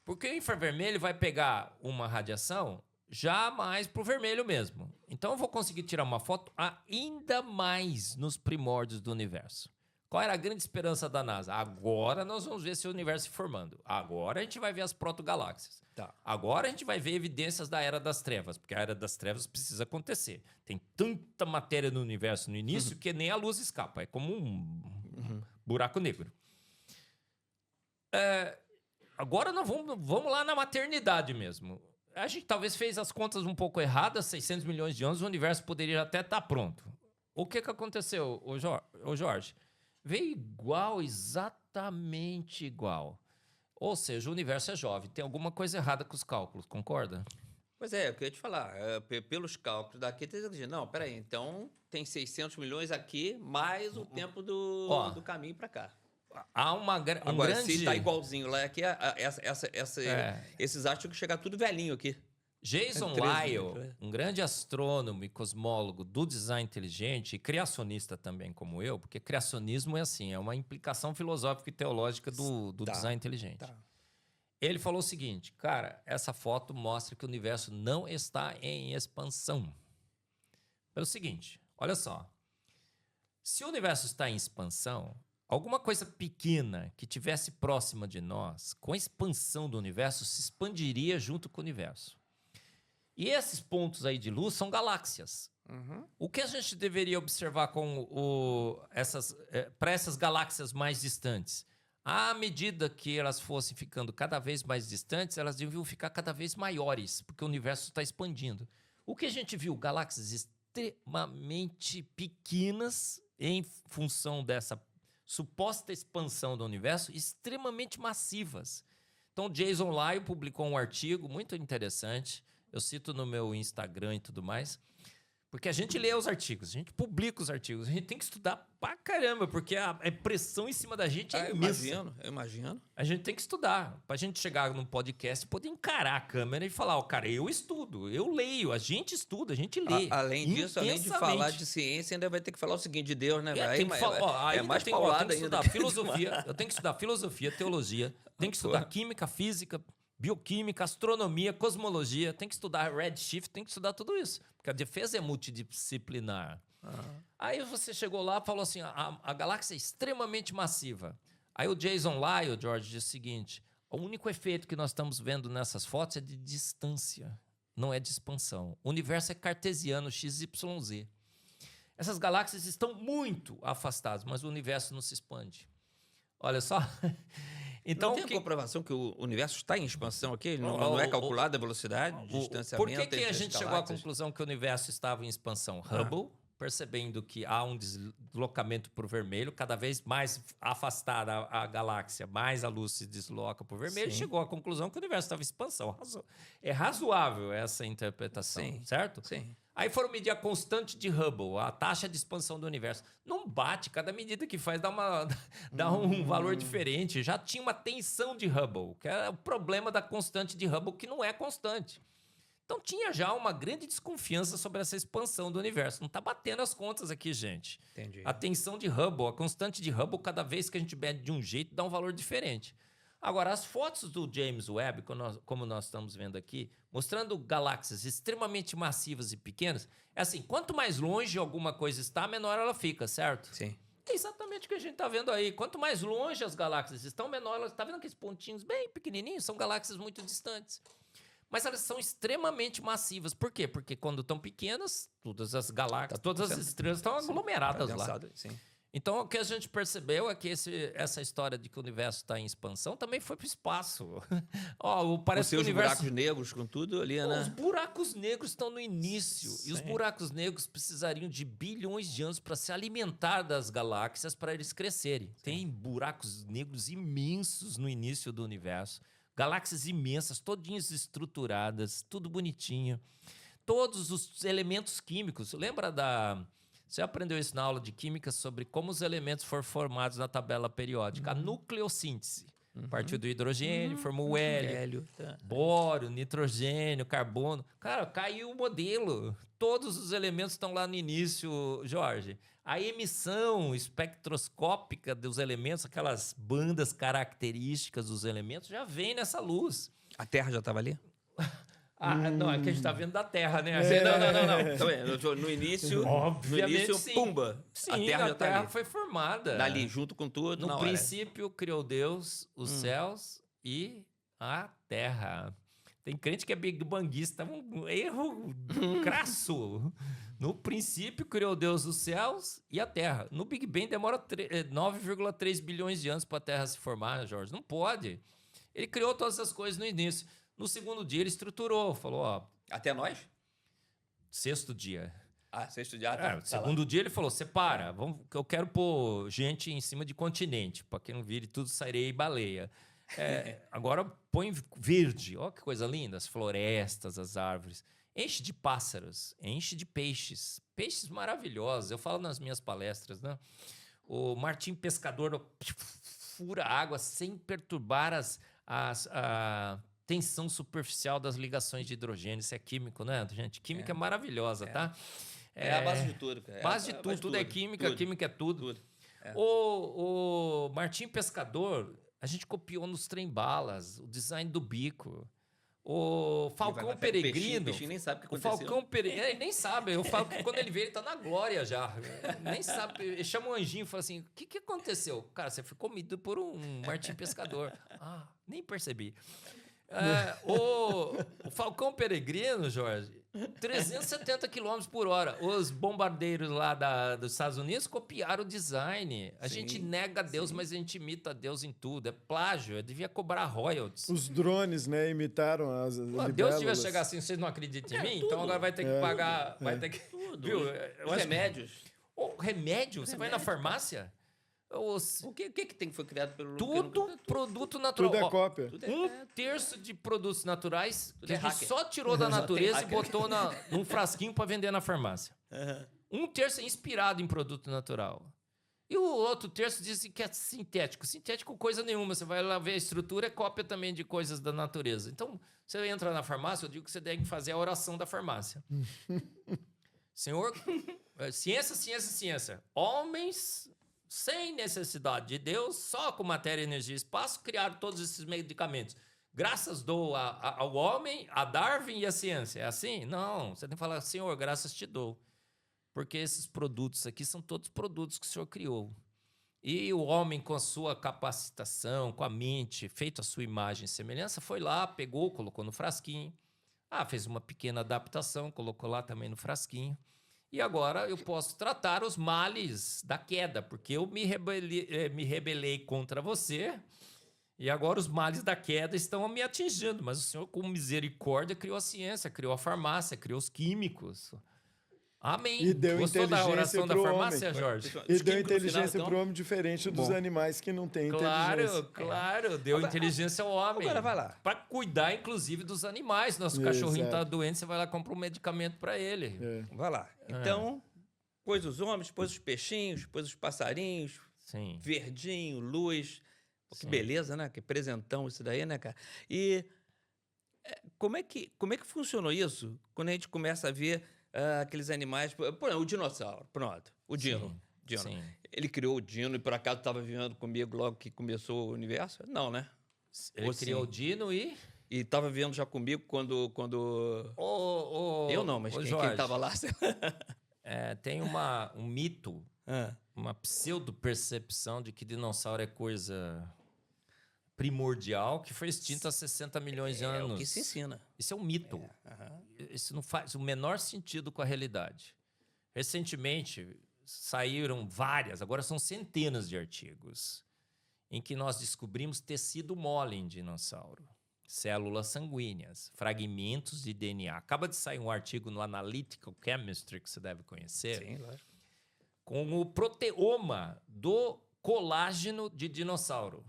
Porque o infravermelho vai pegar uma radiação já mais para o vermelho mesmo. Então eu vou conseguir tirar uma foto ainda mais nos primórdios do universo. Qual era a grande esperança da NASA? Agora nós vamos ver esse universo se formando. Agora a gente vai ver as protogaláxias. Agora a gente vai ver evidências da Era das Trevas, porque a Era das Trevas precisa acontecer. Tem tanta matéria no universo no início que nem a luz escapa. É como um buraco negro. Agora nós vamos lá na maternidade mesmo. A gente talvez fez as contas um pouco erradas, 600 milhões de anos, o universo poderia até estar pronto. O que aconteceu, ô Jorge? Veio igual, exatamente igual. Ou seja, o universo é jovem. Tem alguma coisa errada com os cálculos, concorda? Pois é, eu queria te falar. Pelos cálculos daqui, tem que dizer, não, peraí, então tem 600 milhões aqui, mais o tempo do caminho para cá. Há Agora, grande... se tá igualzinho lá, aqui, esses astros que chegar tudo velhinho aqui. Jason Lisle, um grande astrônomo e cosmólogo do design inteligente e criacionista também como eu, porque criacionismo é assim, é uma implicação filosófica e teológica do design inteligente. Ele falou o seguinte, cara, essa foto mostra que o universo não está em expansão. Pelo seguinte, olha só, se o universo está em expansão, alguma coisa pequena que tivesse próxima de nós, com a expansão do universo, se expandiria junto com o universo. E esses pontos aí de luz são galáxias. O que a gente deveria observar para essas galáxias mais distantes? À medida que elas fossem ficando cada vez mais distantes, elas deviam ficar cada vez maiores, porque o universo está expandindo. O que a gente viu? Galáxias extremamente pequenas em função dessa suposta expansão do universo, extremamente massivas. Então, Jason Lisle publicou um artigo muito interessante. Eu cito no meu Instagram e tudo mais, porque a gente lê os artigos, a gente publica os artigos, a gente tem que estudar pra caramba, porque a pressão em cima da gente é imensa. Eu imagino. A gente tem que estudar, pra gente chegar num podcast, poder encarar a câmera e falar, cara, eu estudo, eu leio, a gente estuda, a gente lê. Além disso, além de falar de ciência, ainda vai ter que falar o seguinte de Deus, né? É mais paulada ainda. Eu tenho que estudar filosofia, teologia, tenho que estudar química, física, bioquímica, astronomia, cosmologia, tem que estudar redshift, tem que estudar tudo isso, porque a defesa é multidisciplinar. Aí você chegou lá e falou assim, a galáxia é extremamente massiva. Aí o Jason Lyle, George, diz o seguinte, o único efeito que nós estamos vendo nessas fotos é de distância, não é de expansão. O universo é cartesiano, XYZ. Essas galáxias estão muito afastadas, mas o universo não se expande. Olha só. Então, não tem comprovação que o universo está em expansão aqui? Não é calculada a velocidade de distanciamento? Por que a gente chegou à conclusão que o universo estava em expansão? Hubble, percebendo que há um deslocamento para o vermelho, cada vez mais afastada a galáxia, mais a luz se desloca para o vermelho, chegou à conclusão que o universo estava em expansão. É razoável essa interpretação, certo? Sim. Aí foram medir a constante de Hubble, a taxa de expansão do universo. Não bate, cada medida que faz dá um valor diferente. Já tinha uma tensão de Hubble, que é o problema da constante de Hubble, que não é constante. Então tinha já uma grande desconfiança sobre essa expansão do universo. Não está batendo as contas aqui, gente. Entendi. A tensão de Hubble, a constante de Hubble, cada vez que a gente mede de um jeito, dá um valor diferente. Agora, as fotos do James Webb, como nós estamos vendo aqui, mostrando galáxias extremamente massivas e pequenas, é assim, quanto mais longe alguma coisa está, menor ela fica, certo? Sim. É exatamente o que a gente está vendo aí. Quanto mais longe as galáxias estão, menor elas... Está vendo aqueles pontinhos bem pequenininhos? São galáxias muito distantes. Mas elas são extremamente massivas. Por quê? Porque quando estão pequenas, todas as galáxias, todas as estrelas estão aglomeradas lá. Sim. Então, o que a gente percebeu é que essa história de que o universo está em expansão também foi para o espaço. Parece que o universo... buracos negros com tudo ali, né? Os buracos negros estão no início. Sim. E os buracos negros precisariam de bilhões de anos para se alimentar das galáxias para eles crescerem. Sim. Tem buracos negros imensos no início do universo. Galáxias imensas, todinhas estruturadas, tudo bonitinho. Todos os elementos químicos. Lembra da... Você aprendeu isso na aula de química sobre como os elementos foram formados na tabela periódica. A nucleossíntese. Partiu do hidrogênio, formou o hélio, bório, nitrogênio, carbono. Cara, caiu o modelo. Todos os elementos estão lá no início, Jorge. A emissão espectroscópica dos elementos, aquelas bandas características dos elementos, já vem nessa luz. A Terra já estava ali? Não, é que a gente está vendo da Terra, né? Não. No início, sim. Pumba. Sim, a Terra foi formada. Dali, junto com tudo. No princípio, criou Deus os céus e a Terra. Tem crente que é big banguista, um erro crasso. No princípio, criou Deus os céus e a Terra. No Big Bang, demora 9,3 bilhões de anos para a Terra se formar, Jorge. Não pode. Ele criou todas essas coisas no início. No segundo dia, ele estruturou. Falou, Até nós? Sexto dia. Sexto dia. Segundo dia, ele falou, separa. Eu quero pôr gente em cima de continente. Para quem não vire tudo, sairei baleia. Agora põe verde. Olha que coisa linda. As florestas, as árvores. Enche de pássaros, enche de peixes. Peixes maravilhosos. Eu falo nas minhas palestras, né? O Martim Pescador fura a água sem perturbar a tensão superficial das ligações de hidrogênio. Isso é químico, né, gente? Química é maravilhosa, tá? É a base de tudo. Base de tudo. Tudo é química. Química é tudo. O Martim Pescador, a gente copiou nos trem-balas, o design do bico. O Falcão Peregrino... O peixinho nem sabe o que aconteceu. O Falcão Peregrino... Ele nem sabe. Eu falo que quando ele vê, ele tá na glória já. Nem sabe. Ele chama um anjinho e fala assim, o que aconteceu? Cara, você foi comido por um Martim Pescador. Nem percebi. O Falcão Peregrino, Jorge, 370 km por hora. Os bombardeiros lá dos Estados Unidos copiaram o design. A gente nega Deus, mas a gente imita Deus em tudo. É plágio, eu devia cobrar royalties. Os drones, né, imitaram as libélulas. Deus devia chegar assim, vocês não acreditam em mim? Tudo. Então agora vai ter que pagar... Vai ter que, tudo. Viu? Os remédios. Remédio? Você vai na farmácia? O que foi criado pelo... Tudo produto natural. Tudo é cópia. Um terço de produtos naturais que a gente só tirou da natureza e botou num frasquinho para vender na farmácia. Um terço é inspirado em produto natural. E o outro terço diz que é sintético. Sintético coisa nenhuma. Você vai lá ver a estrutura, é cópia também de coisas da natureza. Então, você entra na farmácia, eu digo que você deve fazer a oração da farmácia. Senhor, ciência, ciência, ciência. Homens... sem necessidade de Deus, só com matéria, energia e espaço, criaram todos esses medicamentos. Graças dou ao homem, a Darwin e à ciência. É assim? Não, você tem que falar, Senhor, graças te dou. Porque esses produtos aqui são todos produtos que o Senhor criou. E o homem, com a sua capacitação, com a mente, feito a sua imagem e semelhança, foi lá, pegou, colocou no frasquinho. Fez uma pequena adaptação, colocou lá também no frasquinho. E agora eu posso tratar os males da queda, porque eu me rebelei contra você, e agora os males da queda estão me atingindo. Mas o Senhor, com misericórdia, criou a ciência, criou a farmácia, criou os químicos. Amém. E deu Gostou da oração da farmácia, homem. Jorge? E deu inteligência para o homem diferente dos animais que não têm inteligência. Claro, deu inteligência ao homem. Agora vai lá. Para cuidar, inclusive, dos animais. Nosso cachorrinho está doente, você vai lá e compra um medicamento para ele. Vai lá. Então, pôs os homens, pôs os peixinhos, pôs os passarinhos. Sim. Verdinho, luz. Pô, que beleza, né? Que presentão isso daí, né, cara? E como é que funcionou isso quando a gente começa a ver aqueles animais... Por exemplo, o dinossauro, pronto. O Dino. Sim. Ele criou o Dino e por acaso estava vivendo comigo logo que começou o universo? Não, né? Ele criou o Dino e... E estava vivendo já comigo quando... Eu não, mas quem estava lá... tem um mito, uma pseudo-percepção de que dinossauro é coisa primordial que foi extinto há 60 milhões de anos. É o que se ensina. Isso é um mito. Isso não faz o menor sentido com a realidade. Recentemente, saíram agora são centenas de artigos, em que nós descobrimos tecido mole em dinossauro, células sanguíneas, fragmentos de DNA. Acaba de sair um artigo no Analytical Chemistry, que você deve conhecer, Sim, lógico, com o proteoma do colágeno de dinossauro,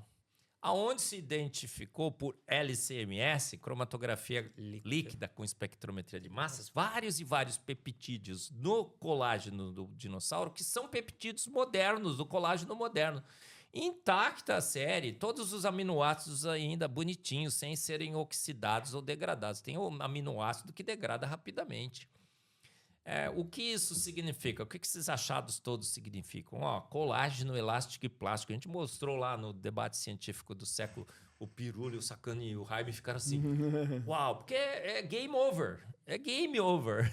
aonde se identificou por LC-MS, cromatografia líquida com espectrometria de massas, vários e vários peptídeos no colágeno do dinossauro, que são peptídeos modernos, do colágeno moderno. Intacta a série, todos os aminoácidos ainda bonitinhos, sem serem oxidados ou degradados. Tem um aminoácido que degrada rapidamente. O que isso significa? O que esses achados todos significam? Colágeno, elástico e plástico. A gente mostrou lá no debate científico do século, o Pirulli, o Sacani e o Jaime ficaram assim, uau, porque é game over. É game over.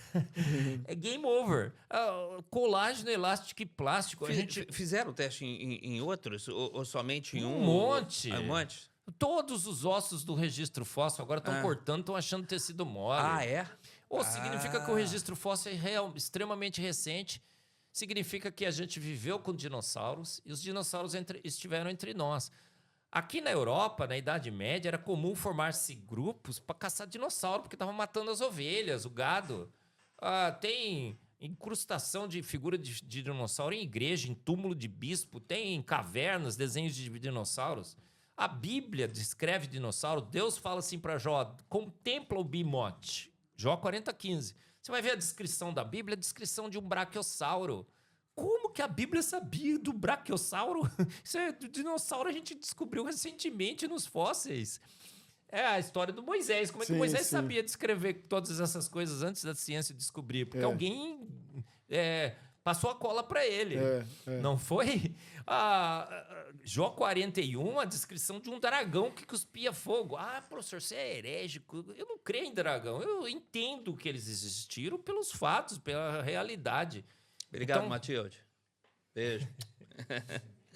É game over. Colágeno, elástico e plástico. Fizeram o teste em outros ou somente em um? Um monte. Um monte? Todos os ossos do registro fóssil agora estão cortando, estão achando tecido mole. É? Significa que o registro fóssil é extremamente recente. Significa que a gente viveu com dinossauros e os dinossauros estiveram entre nós. Aqui na Europa, na Idade Média, era comum formar-se grupos para caçar dinossauro, porque estavam matando as ovelhas, o gado. Tem incrustação de figura de dinossauro em igreja, em túmulo de bispo, tem em cavernas desenhos de dinossauros. A Bíblia descreve dinossauro. Deus fala assim para Jó, contempla o bimote. Jó 40:15. Você vai ver a descrição da Bíblia, a descrição de um braquiossauro. Como que a Bíblia sabia do braquiossauro? Isso é do dinossauro, a gente descobriu recentemente nos fósseis. É a história do Moisés. Como é que Moisés sabia descrever todas essas coisas antes da ciência descobrir? Porque alguém passou a cola para ele. Não foi? Jó 41, a descrição de um dragão que cuspia fogo. Professor, você é herégico. Eu não creio em dragão. Eu entendo que eles existiram pelos fatos, pela realidade. Obrigado, Matilde. Beijo.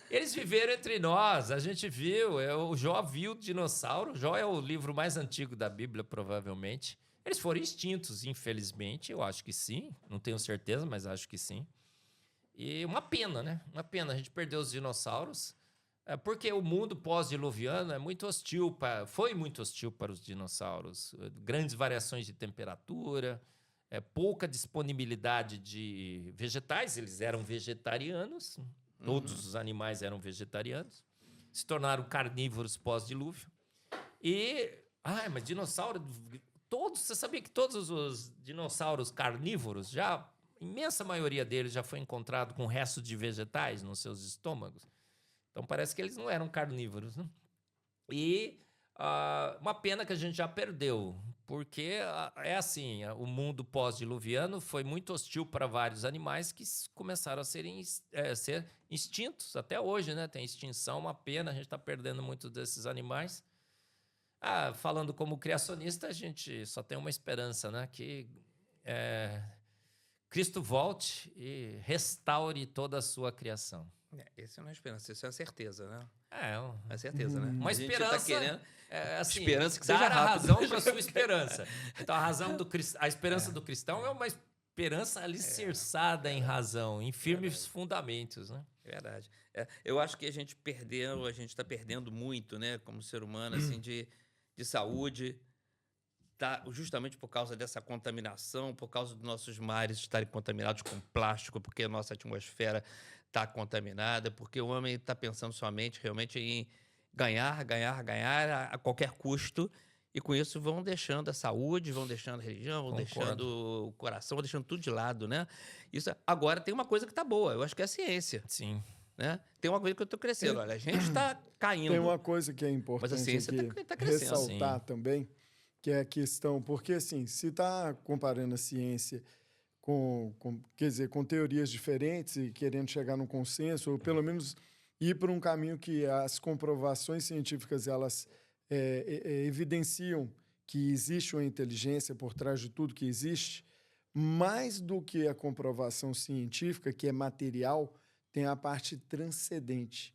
Eles viveram entre nós, a gente viu. O Jó viu o dinossauro. Jó é o livro mais antigo da Bíblia, provavelmente. Eles foram extintos, infelizmente. Eu acho que sim. Não tenho certeza, mas acho que sim. E uma pena, né? Uma pena. A gente perdeu os dinossauros. Porque o mundo pós-diluviano foi muito hostil para os dinossauros. Grandes variações de temperatura, pouca disponibilidade de vegetais. Eles eram vegetarianos. Todos os animais eram vegetarianos. Se tornaram carnívoros pós-dilúvio. Mas dinossauro... Você sabia que todos os dinossauros carnívoros, a imensa maioria deles já foi encontrado com restos de vegetais nos seus estômagos? Então parece que eles não eram carnívoros, né? E uma pena que a gente já perdeu, porque o mundo pós-diluviano foi muito hostil para vários animais que começaram a ser extintos até hoje, né? Tem extinção, uma pena, a gente está perdendo muitos desses animais. Falando como criacionista, a gente só tem uma esperança, né? Que Cristo volte e restaure toda a sua criação. Essa não é a esperança, isso é a certeza, né? É a certeza, né? uma A gente esperança. tá querendo Assim, esperança que seja dar a rápido. razão para sua esperança. Então, a esperança do cristão é uma esperança alicerçada em razão, em firmes fundamentos, né? Verdade. Eu acho que a gente está perdendo muito, né, como ser humano, assim, de saúde, justamente por causa dessa contaminação, por causa dos nossos mares estarem contaminados com plástico, porque a nossa atmosfera está contaminada, porque o homem está pensando somente realmente em ganhar a qualquer custo, e com isso vão deixando a saúde, vão deixando a religião, vão deixando o coração, vão deixando tudo de lado, né? Isso, agora tem uma coisa que está boa, eu acho que é a ciência. Sim. Né? Tem uma coisa que eu estou crescendo, olha, a gente está caindo. Tem uma coisa que é importante mas a ciência tá crescendo, ressaltar também, que é a questão, porque assim, se está comparando a ciência quer dizer, com teorias diferentes e querendo chegar num consenso, ou pelo menos ir por um caminho que as comprovações científicas elas evidenciam que existe uma inteligência por trás de tudo que existe, mais do que a comprovação científica, que é material, tem a parte transcendente.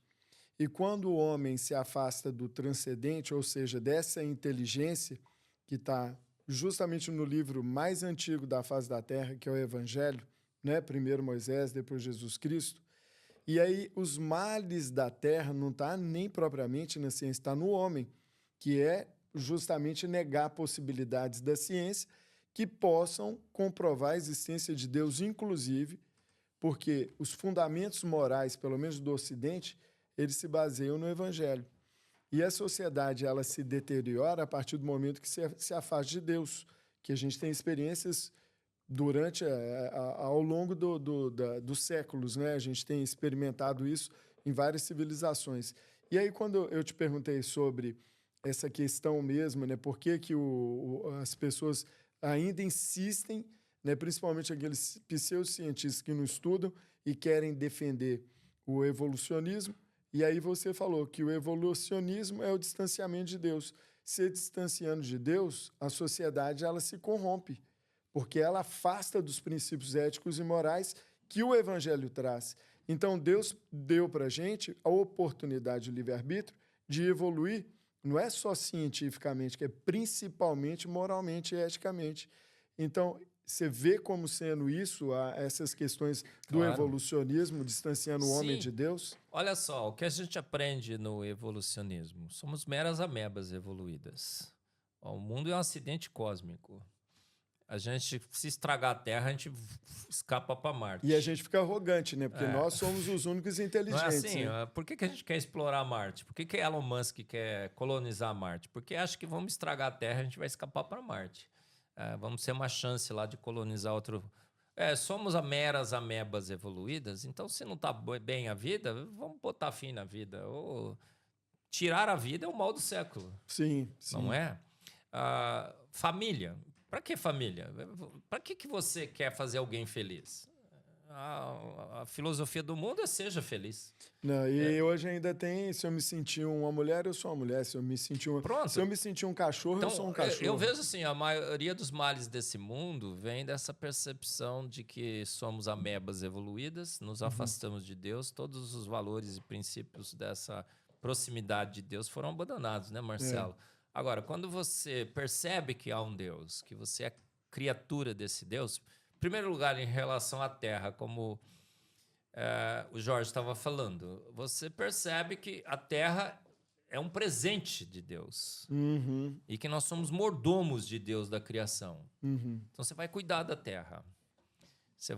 E quando o homem se afasta do transcendente, ou seja, dessa inteligência que está justamente no livro mais antigo da face da Terra, que é o Evangelho, né? Primeiro Moisés, depois Jesus Cristo. E aí os males da Terra não está nem propriamente na ciência, está no homem, que é justamente negar possibilidades da ciência que possam comprovar a existência de Deus, inclusive, porque os fundamentos morais, pelo menos do Ocidente, eles se baseiam no Evangelho. E a sociedade ela se deteriora a partir do momento que se afasta de Deus, que a gente tem experiências ao longo dos séculos, né? A gente tem experimentado isso em várias civilizações. E aí, quando eu te perguntei sobre essa questão mesmo, né? Por que as pessoas ainda insistem, né? Principalmente aqueles pseudocientistas que não estudam e querem defender o evolucionismo. E aí você falou que o evolucionismo é o distanciamento de Deus. Se distanciando de Deus, a sociedade ela se corrompe, porque ela afasta dos princípios éticos e morais que o Evangelho traz. Então, Deus deu para a gente a oportunidade de livre-arbítrio de evoluir, não é só cientificamente, que é principalmente moralmente e eticamente. Então, você vê como sendo isso, essas questões do evolucionismo, distanciando o homem de Deus? Olha só, o que a gente aprende no evolucionismo? Somos meras amebas evoluídas. O mundo é um acidente cósmico. A gente, se estragar a Terra, a gente escapa para Marte. E a gente fica arrogante, né? Porque nós somos os únicos inteligentes. Não é assim? Né? Por que a gente quer explorar Marte? Por que Elon Musk quer colonizar Marte? Porque acha que vamos estragar a Terra, a gente vai escapar para Marte. Vamos ter uma chance lá de colonizar outro... somos meras amebas evoluídas, então se não está bem a vida, vamos botar fim na vida. Ou tirar a vida é o mal do século. Sim, sim. Não é? Família. Para que família? Para que você quer fazer alguém feliz? A filosofia do mundo é seja feliz. Não, e hoje ainda tem, se eu me sentir uma mulher, eu sou uma mulher. Se eu me sentir um cachorro, então, eu sou um cachorro. Eu vejo assim, a maioria dos males desse mundo vem dessa percepção de que somos amebas evoluídas, nos afastamos de Deus, todos os valores e princípios dessa proximidade de Deus foram abandonados, né, Marcelo? Agora, quando você percebe que há um Deus, que você é criatura desse Deus... Em primeiro lugar, em relação à Terra, como o Jorge estava falando, você percebe que a Terra é um presente de Deus e que nós somos mordomos de Deus da criação. Então, você vai cuidar da Terra. Você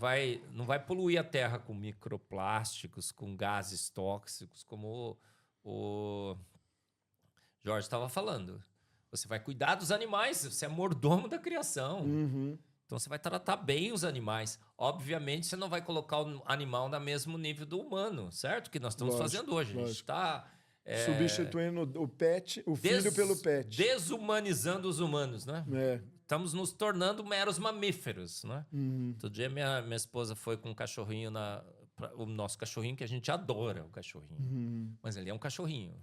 não vai poluir a Terra com microplásticos, com gases tóxicos, como o Jorge estava falando. Você vai cuidar dos animais, você é mordomo da criação. Então, você vai tratar bem os animais. Obviamente, você não vai colocar o animal no mesmo nível do humano, certo? Que nós estamos fazendo hoje. A gente está... substituindo o filho pelo pet. Desumanizando os humanos, né? Estamos nos tornando meros mamíferos, né? Outro dia, minha esposa foi com um cachorrinho o nosso cachorrinho, que a gente adora o cachorrinho. Mas ele é um cachorrinho.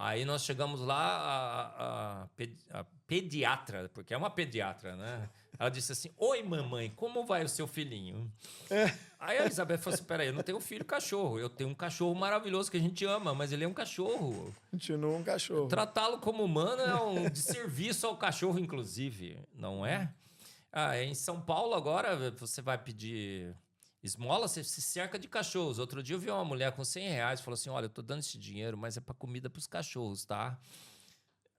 Aí nós chegamos lá, a pediatra, porque é uma pediatra, né? Ela disse assim, oi, mamãe, como vai o seu filhinho? Aí a Elizabeth falou assim, peraí, eu não tenho filho cachorro, eu tenho um cachorro maravilhoso que a gente ama, mas ele é um cachorro. Continua um cachorro. Tratá-lo como humano é um desserviço ao cachorro, inclusive, não é? Em São Paulo agora, você vai pedir esmola, você se cerca de cachorros. Outro dia eu vi uma mulher com R$100 e falou assim, olha, eu tô dando esse dinheiro, mas é para comida para os cachorros, tá?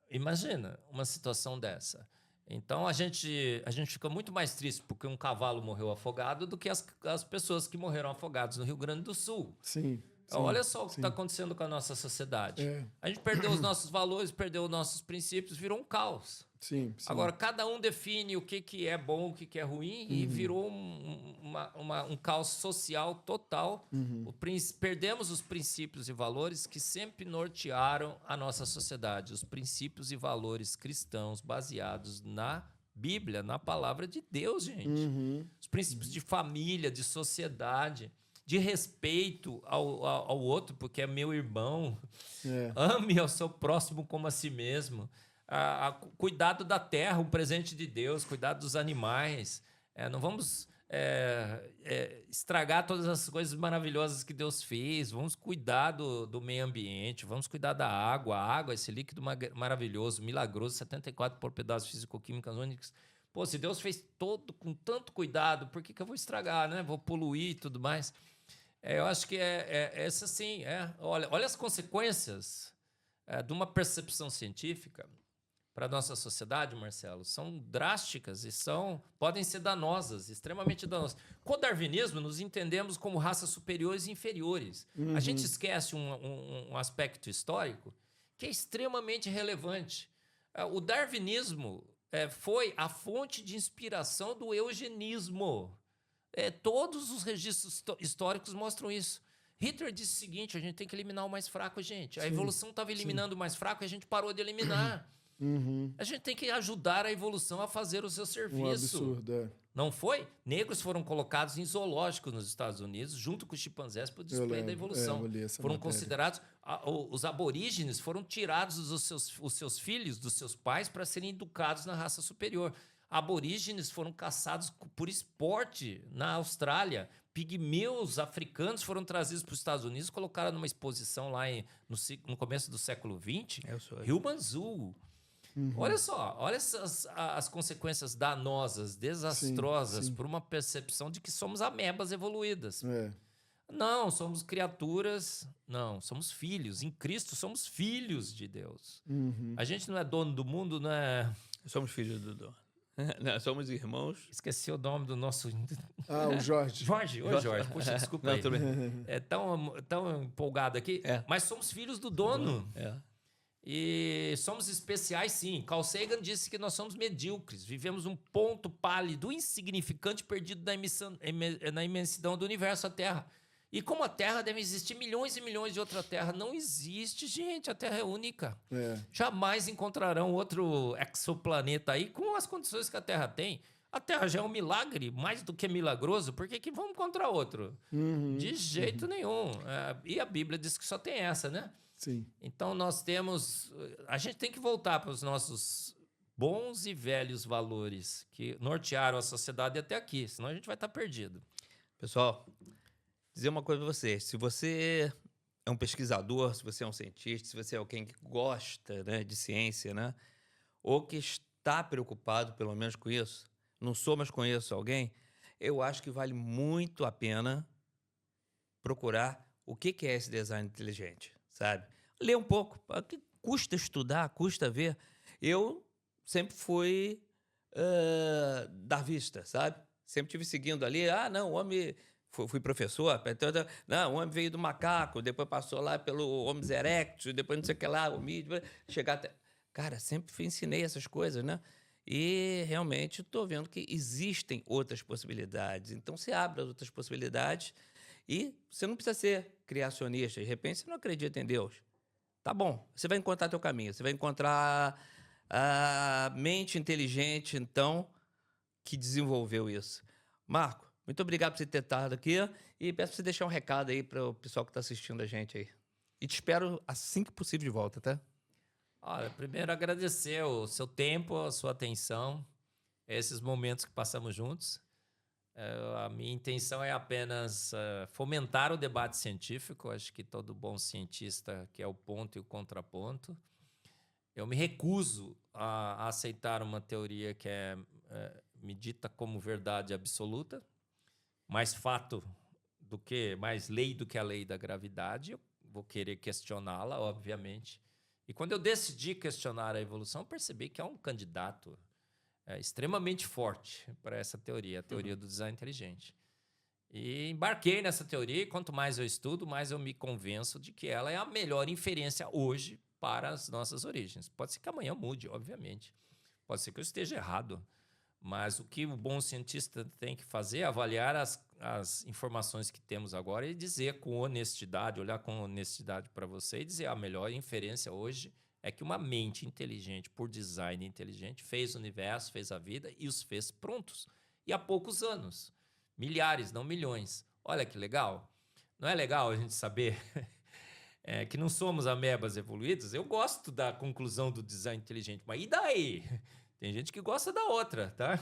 Imagina uma situação dessa. Então a gente fica muito mais triste porque um cavalo morreu afogado do que as pessoas que morreram afogadas no Rio Grande do Sul. Sim. Olha só o que está acontecendo com a nossa sociedade. A gente perdeu os nossos valores, perdeu os nossos princípios, virou um caos. Sim. Agora, cada um define o que é bom, o que é ruim, e virou um caos social total. Perdemos os princípios e valores que sempre nortearam a nossa sociedade. Os princípios e valores cristãos baseados na Bíblia, na palavra de Deus, gente. Os princípios de família, de sociedade, de respeito ao outro, porque é meu irmão. Ame ao seu próximo como a si mesmo. Cuidado da terra, um presente de Deus, cuidado dos animais. Não vamos estragar todas as coisas maravilhosas que Deus fez. Vamos cuidar do meio ambiente, vamos cuidar da água. A água, esse líquido maravilhoso, milagroso, 74 propriedades físico-químicas únicas. Pô, se Deus fez todo com tanto cuidado, por que eu vou estragar, né? Vou poluir e tudo mais. Eu acho que essa sim. Olha as consequências de uma percepção científica para a nossa sociedade, Marcelo, são drásticas e podem ser danosas, extremamente danosas. Com o darwinismo, nos entendemos como raças superiores e inferiores. A gente esquece um aspecto histórico que é extremamente relevante. O darwinismo foi a fonte de inspiração do eugenismo. Todos os registros históricos mostram isso. Hitler disse o seguinte, a gente tem que eliminar o mais fraco, gente. A evolução estava eliminando o mais fraco e a gente parou de eliminar. A gente tem que ajudar a evolução a fazer o seu serviço. Um absurdo, Não foi? Negros foram colocados em zoológicos nos Estados Unidos, junto com os chimpanzés, para o display da evolução. Foram considerados... Os aborígenes foram tirados os seus filhos dos seus pais para serem educados na raça superior. Aborígenes foram caçados por esporte na Austrália. Pigmeus africanos foram trazidos para os Estados Unidos, colocaram numa exposição lá no começo do século XX. Human Zoo. Olha só, olha as consequências danosas, desastrosas, por uma percepção de que somos amebas evoluídas. Não, somos criaturas, não, somos filhos. Em Cristo somos filhos de Deus. A gente não é dono do mundo, não é... Somos filhos do dono. Não, somos irmãos. Esqueci o nome do nosso... o Jorge. Jorge. Puxa, desculpa aí. É tão empolgado aqui. Mas somos filhos do dono. E somos especiais, sim. Carl Sagan disse que nós somos medíocres. Vivemos um ponto pálido, insignificante, perdido na imensidão do universo, a Terra. E como a Terra, deve existir milhões e milhões de outra Terra. Não existe, gente. A Terra é única. Jamais encontrarão outro exoplaneta aí com as condições que a Terra tem. A Terra já é um milagre, mais do que milagroso. Por que vamos encontrar outro? De jeito nenhum. E a Bíblia diz que só tem essa, né? Sim. Então nós temos... A gente tem que voltar para os nossos bons e velhos valores que nortearam a sociedade até aqui. Senão a gente vai estar perdido. Pessoal, dizer uma coisa para vocês. Se você é um pesquisador, se você é um cientista, se você é alguém que gosta, né, de ciência, né, ou que está preocupado pelo menos com isso, não sou, mas conheço alguém, eu acho que vale muito a pena procurar o que é esse design inteligente, sabe? Ler um pouco, custa estudar, custa ver. Eu sempre fui darwinista, sabe? Sempre tive seguindo ali, não, o homem... Fui professor, não, o homem veio do macaco, depois passou lá pelo Homo erectus, depois não sei o que lá, o mídio, chegar até... Cara, sempre ensinei essas coisas, né? E realmente estou vendo que existem outras possibilidades. Então, você abre as outras possibilidades e você não precisa ser criacionista. De repente, você não acredita em Deus. Tá bom, você vai encontrar teu caminho, você vai encontrar a mente inteligente, então, que desenvolveu isso. Marco, muito obrigado por você ter estado aqui e peço para você deixar um recado aí para o pessoal que está assistindo a gente aí. E te espero assim que possível de volta, tá? Olha, primeiro agradecer o seu tempo, a sua atenção, esses momentos que passamos juntos. A minha intenção é apenas fomentar o debate científico. Acho que todo bom cientista quer o ponto e o contraponto. Eu me recuso a aceitar uma teoria que me dita como verdade absoluta, mais fato mais lei do que a lei da gravidade. Eu vou querer questioná-la, obviamente. E quando eu decidi questionar a evolução, percebi que é um candidato extremamente forte para essa teoria, a teoria do design inteligente. E embarquei nessa teoria, e quanto mais eu estudo, mais eu me convenço de que ela é a melhor inferência hoje para as nossas origens. Pode ser que amanhã mude, obviamente. Pode ser que eu esteja errado. Mas o que o bom cientista tem que fazer é avaliar as informações que temos agora e dizer com honestidade, olhar com honestidade para você e dizer a melhor inferência hoje é que uma mente inteligente, por design inteligente, fez o universo, fez a vida e os fez prontos. E há poucos anos. Milhares, não milhões. Olha que legal. Não é legal a gente saber que não somos amebas evoluídas? Eu gosto da conclusão do design inteligente, mas e daí? Tem gente que gosta da outra, tá?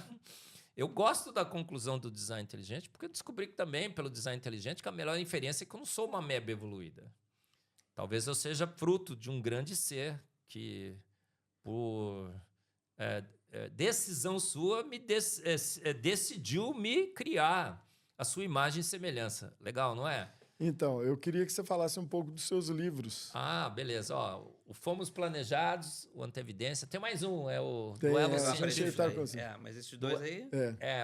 Eu gosto da conclusão do design inteligente porque eu descobri também, pelo design inteligente, que a melhor inferência é que eu não sou uma ameba evoluída. Talvez eu seja fruto de um grande ser que, por decisão sua, decidiu me criar a sua imagem e semelhança. Legal, não é? Então, eu queria que você falasse um pouco dos seus livros. Ah, beleza. Ó, o Fomos Planejados, o Antevidência. Tem mais um, é o Tem, Duelo eu Científico. Mas esses dois aí...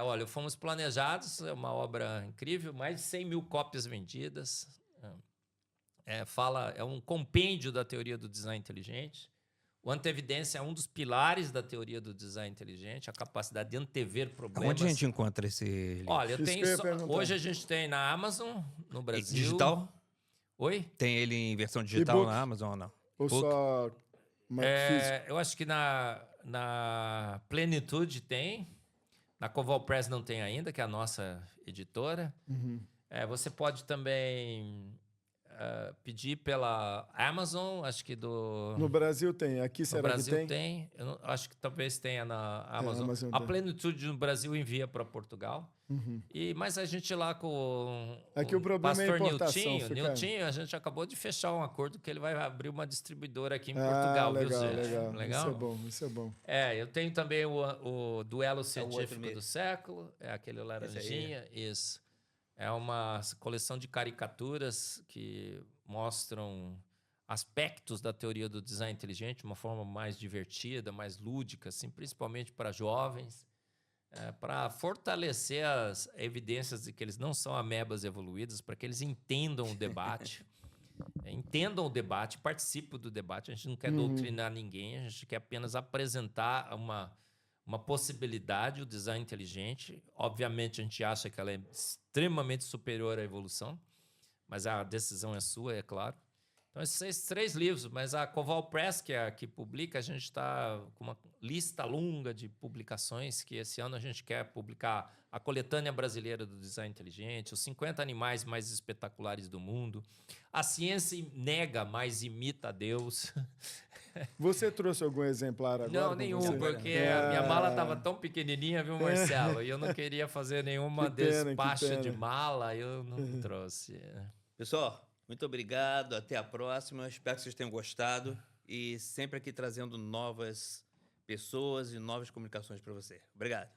Olha, o Fomos Planejados é uma obra incrível, mais de 100 mil cópias vendidas. É um compêndio da teoria do design inteligente. O Antevidência é um dos pilares da teoria do design inteligente, a capacidade de antever problemas. Onde a gente encontra esse livro? Olha, hoje a gente tem na Amazon, no Brasil. Digital? Oi? Tem ele em versão digital E-book? na Amazon ou não? Ou só físico? Eu acho que na Plenitude tem. Na Coval Press não tem ainda, que é a nossa editora. Uhum. Você pode também pedir pela Amazon, acho que No Brasil tem, aqui será que tem? No Brasil tem? Eu acho que talvez tenha na Amazon. Amazon A tem. Plenitude no Brasil envia para Portugal. Uhum. Mas a gente lá com Aqui o problema é a pastor importação. Niltinho, a gente acabou de fechar um acordo que ele vai abrir uma distribuidora aqui em Portugal, legal, viu, gente? Legal. Isso é bom. Eu tenho também o Duelo Científico mesmo. do Século, aquele laranjinha, isso. É uma coleção de caricaturas que mostram aspectos da teoria do design inteligente de uma forma mais divertida, mais lúdica, assim, principalmente para jovens, para fortalecer as evidências de que eles não são amebas evoluídas, para que eles entendam o debate. Entendam o debate, participem do debate. A gente não quer doutrinar ninguém, a gente quer apenas apresentar uma possibilidade, o design inteligente. Obviamente, a gente acha que ela é extremamente superior à evolução, mas a decisão é sua, é claro. Então, esses 3 livros, mas a Coval Press, que é a que publica, a gente está com uma lista longa de publicações, que esse ano a gente quer publicar a Coletânea Brasileira do Design Inteligente, os 50 animais mais espetaculares do mundo, a ciência nega, mas imita a Deus. Você trouxe algum exemplar agora? Não, nenhum, porque a minha mala estava tão pequenininha, viu, Marcelo? E eu não queria fazer nenhuma despacho de mala, eu não trouxe. Pessoal, muito obrigado, até a próxima. Espero que vocês tenham gostado e sempre aqui trazendo novas pessoas e novas comunicações para você. Obrigado.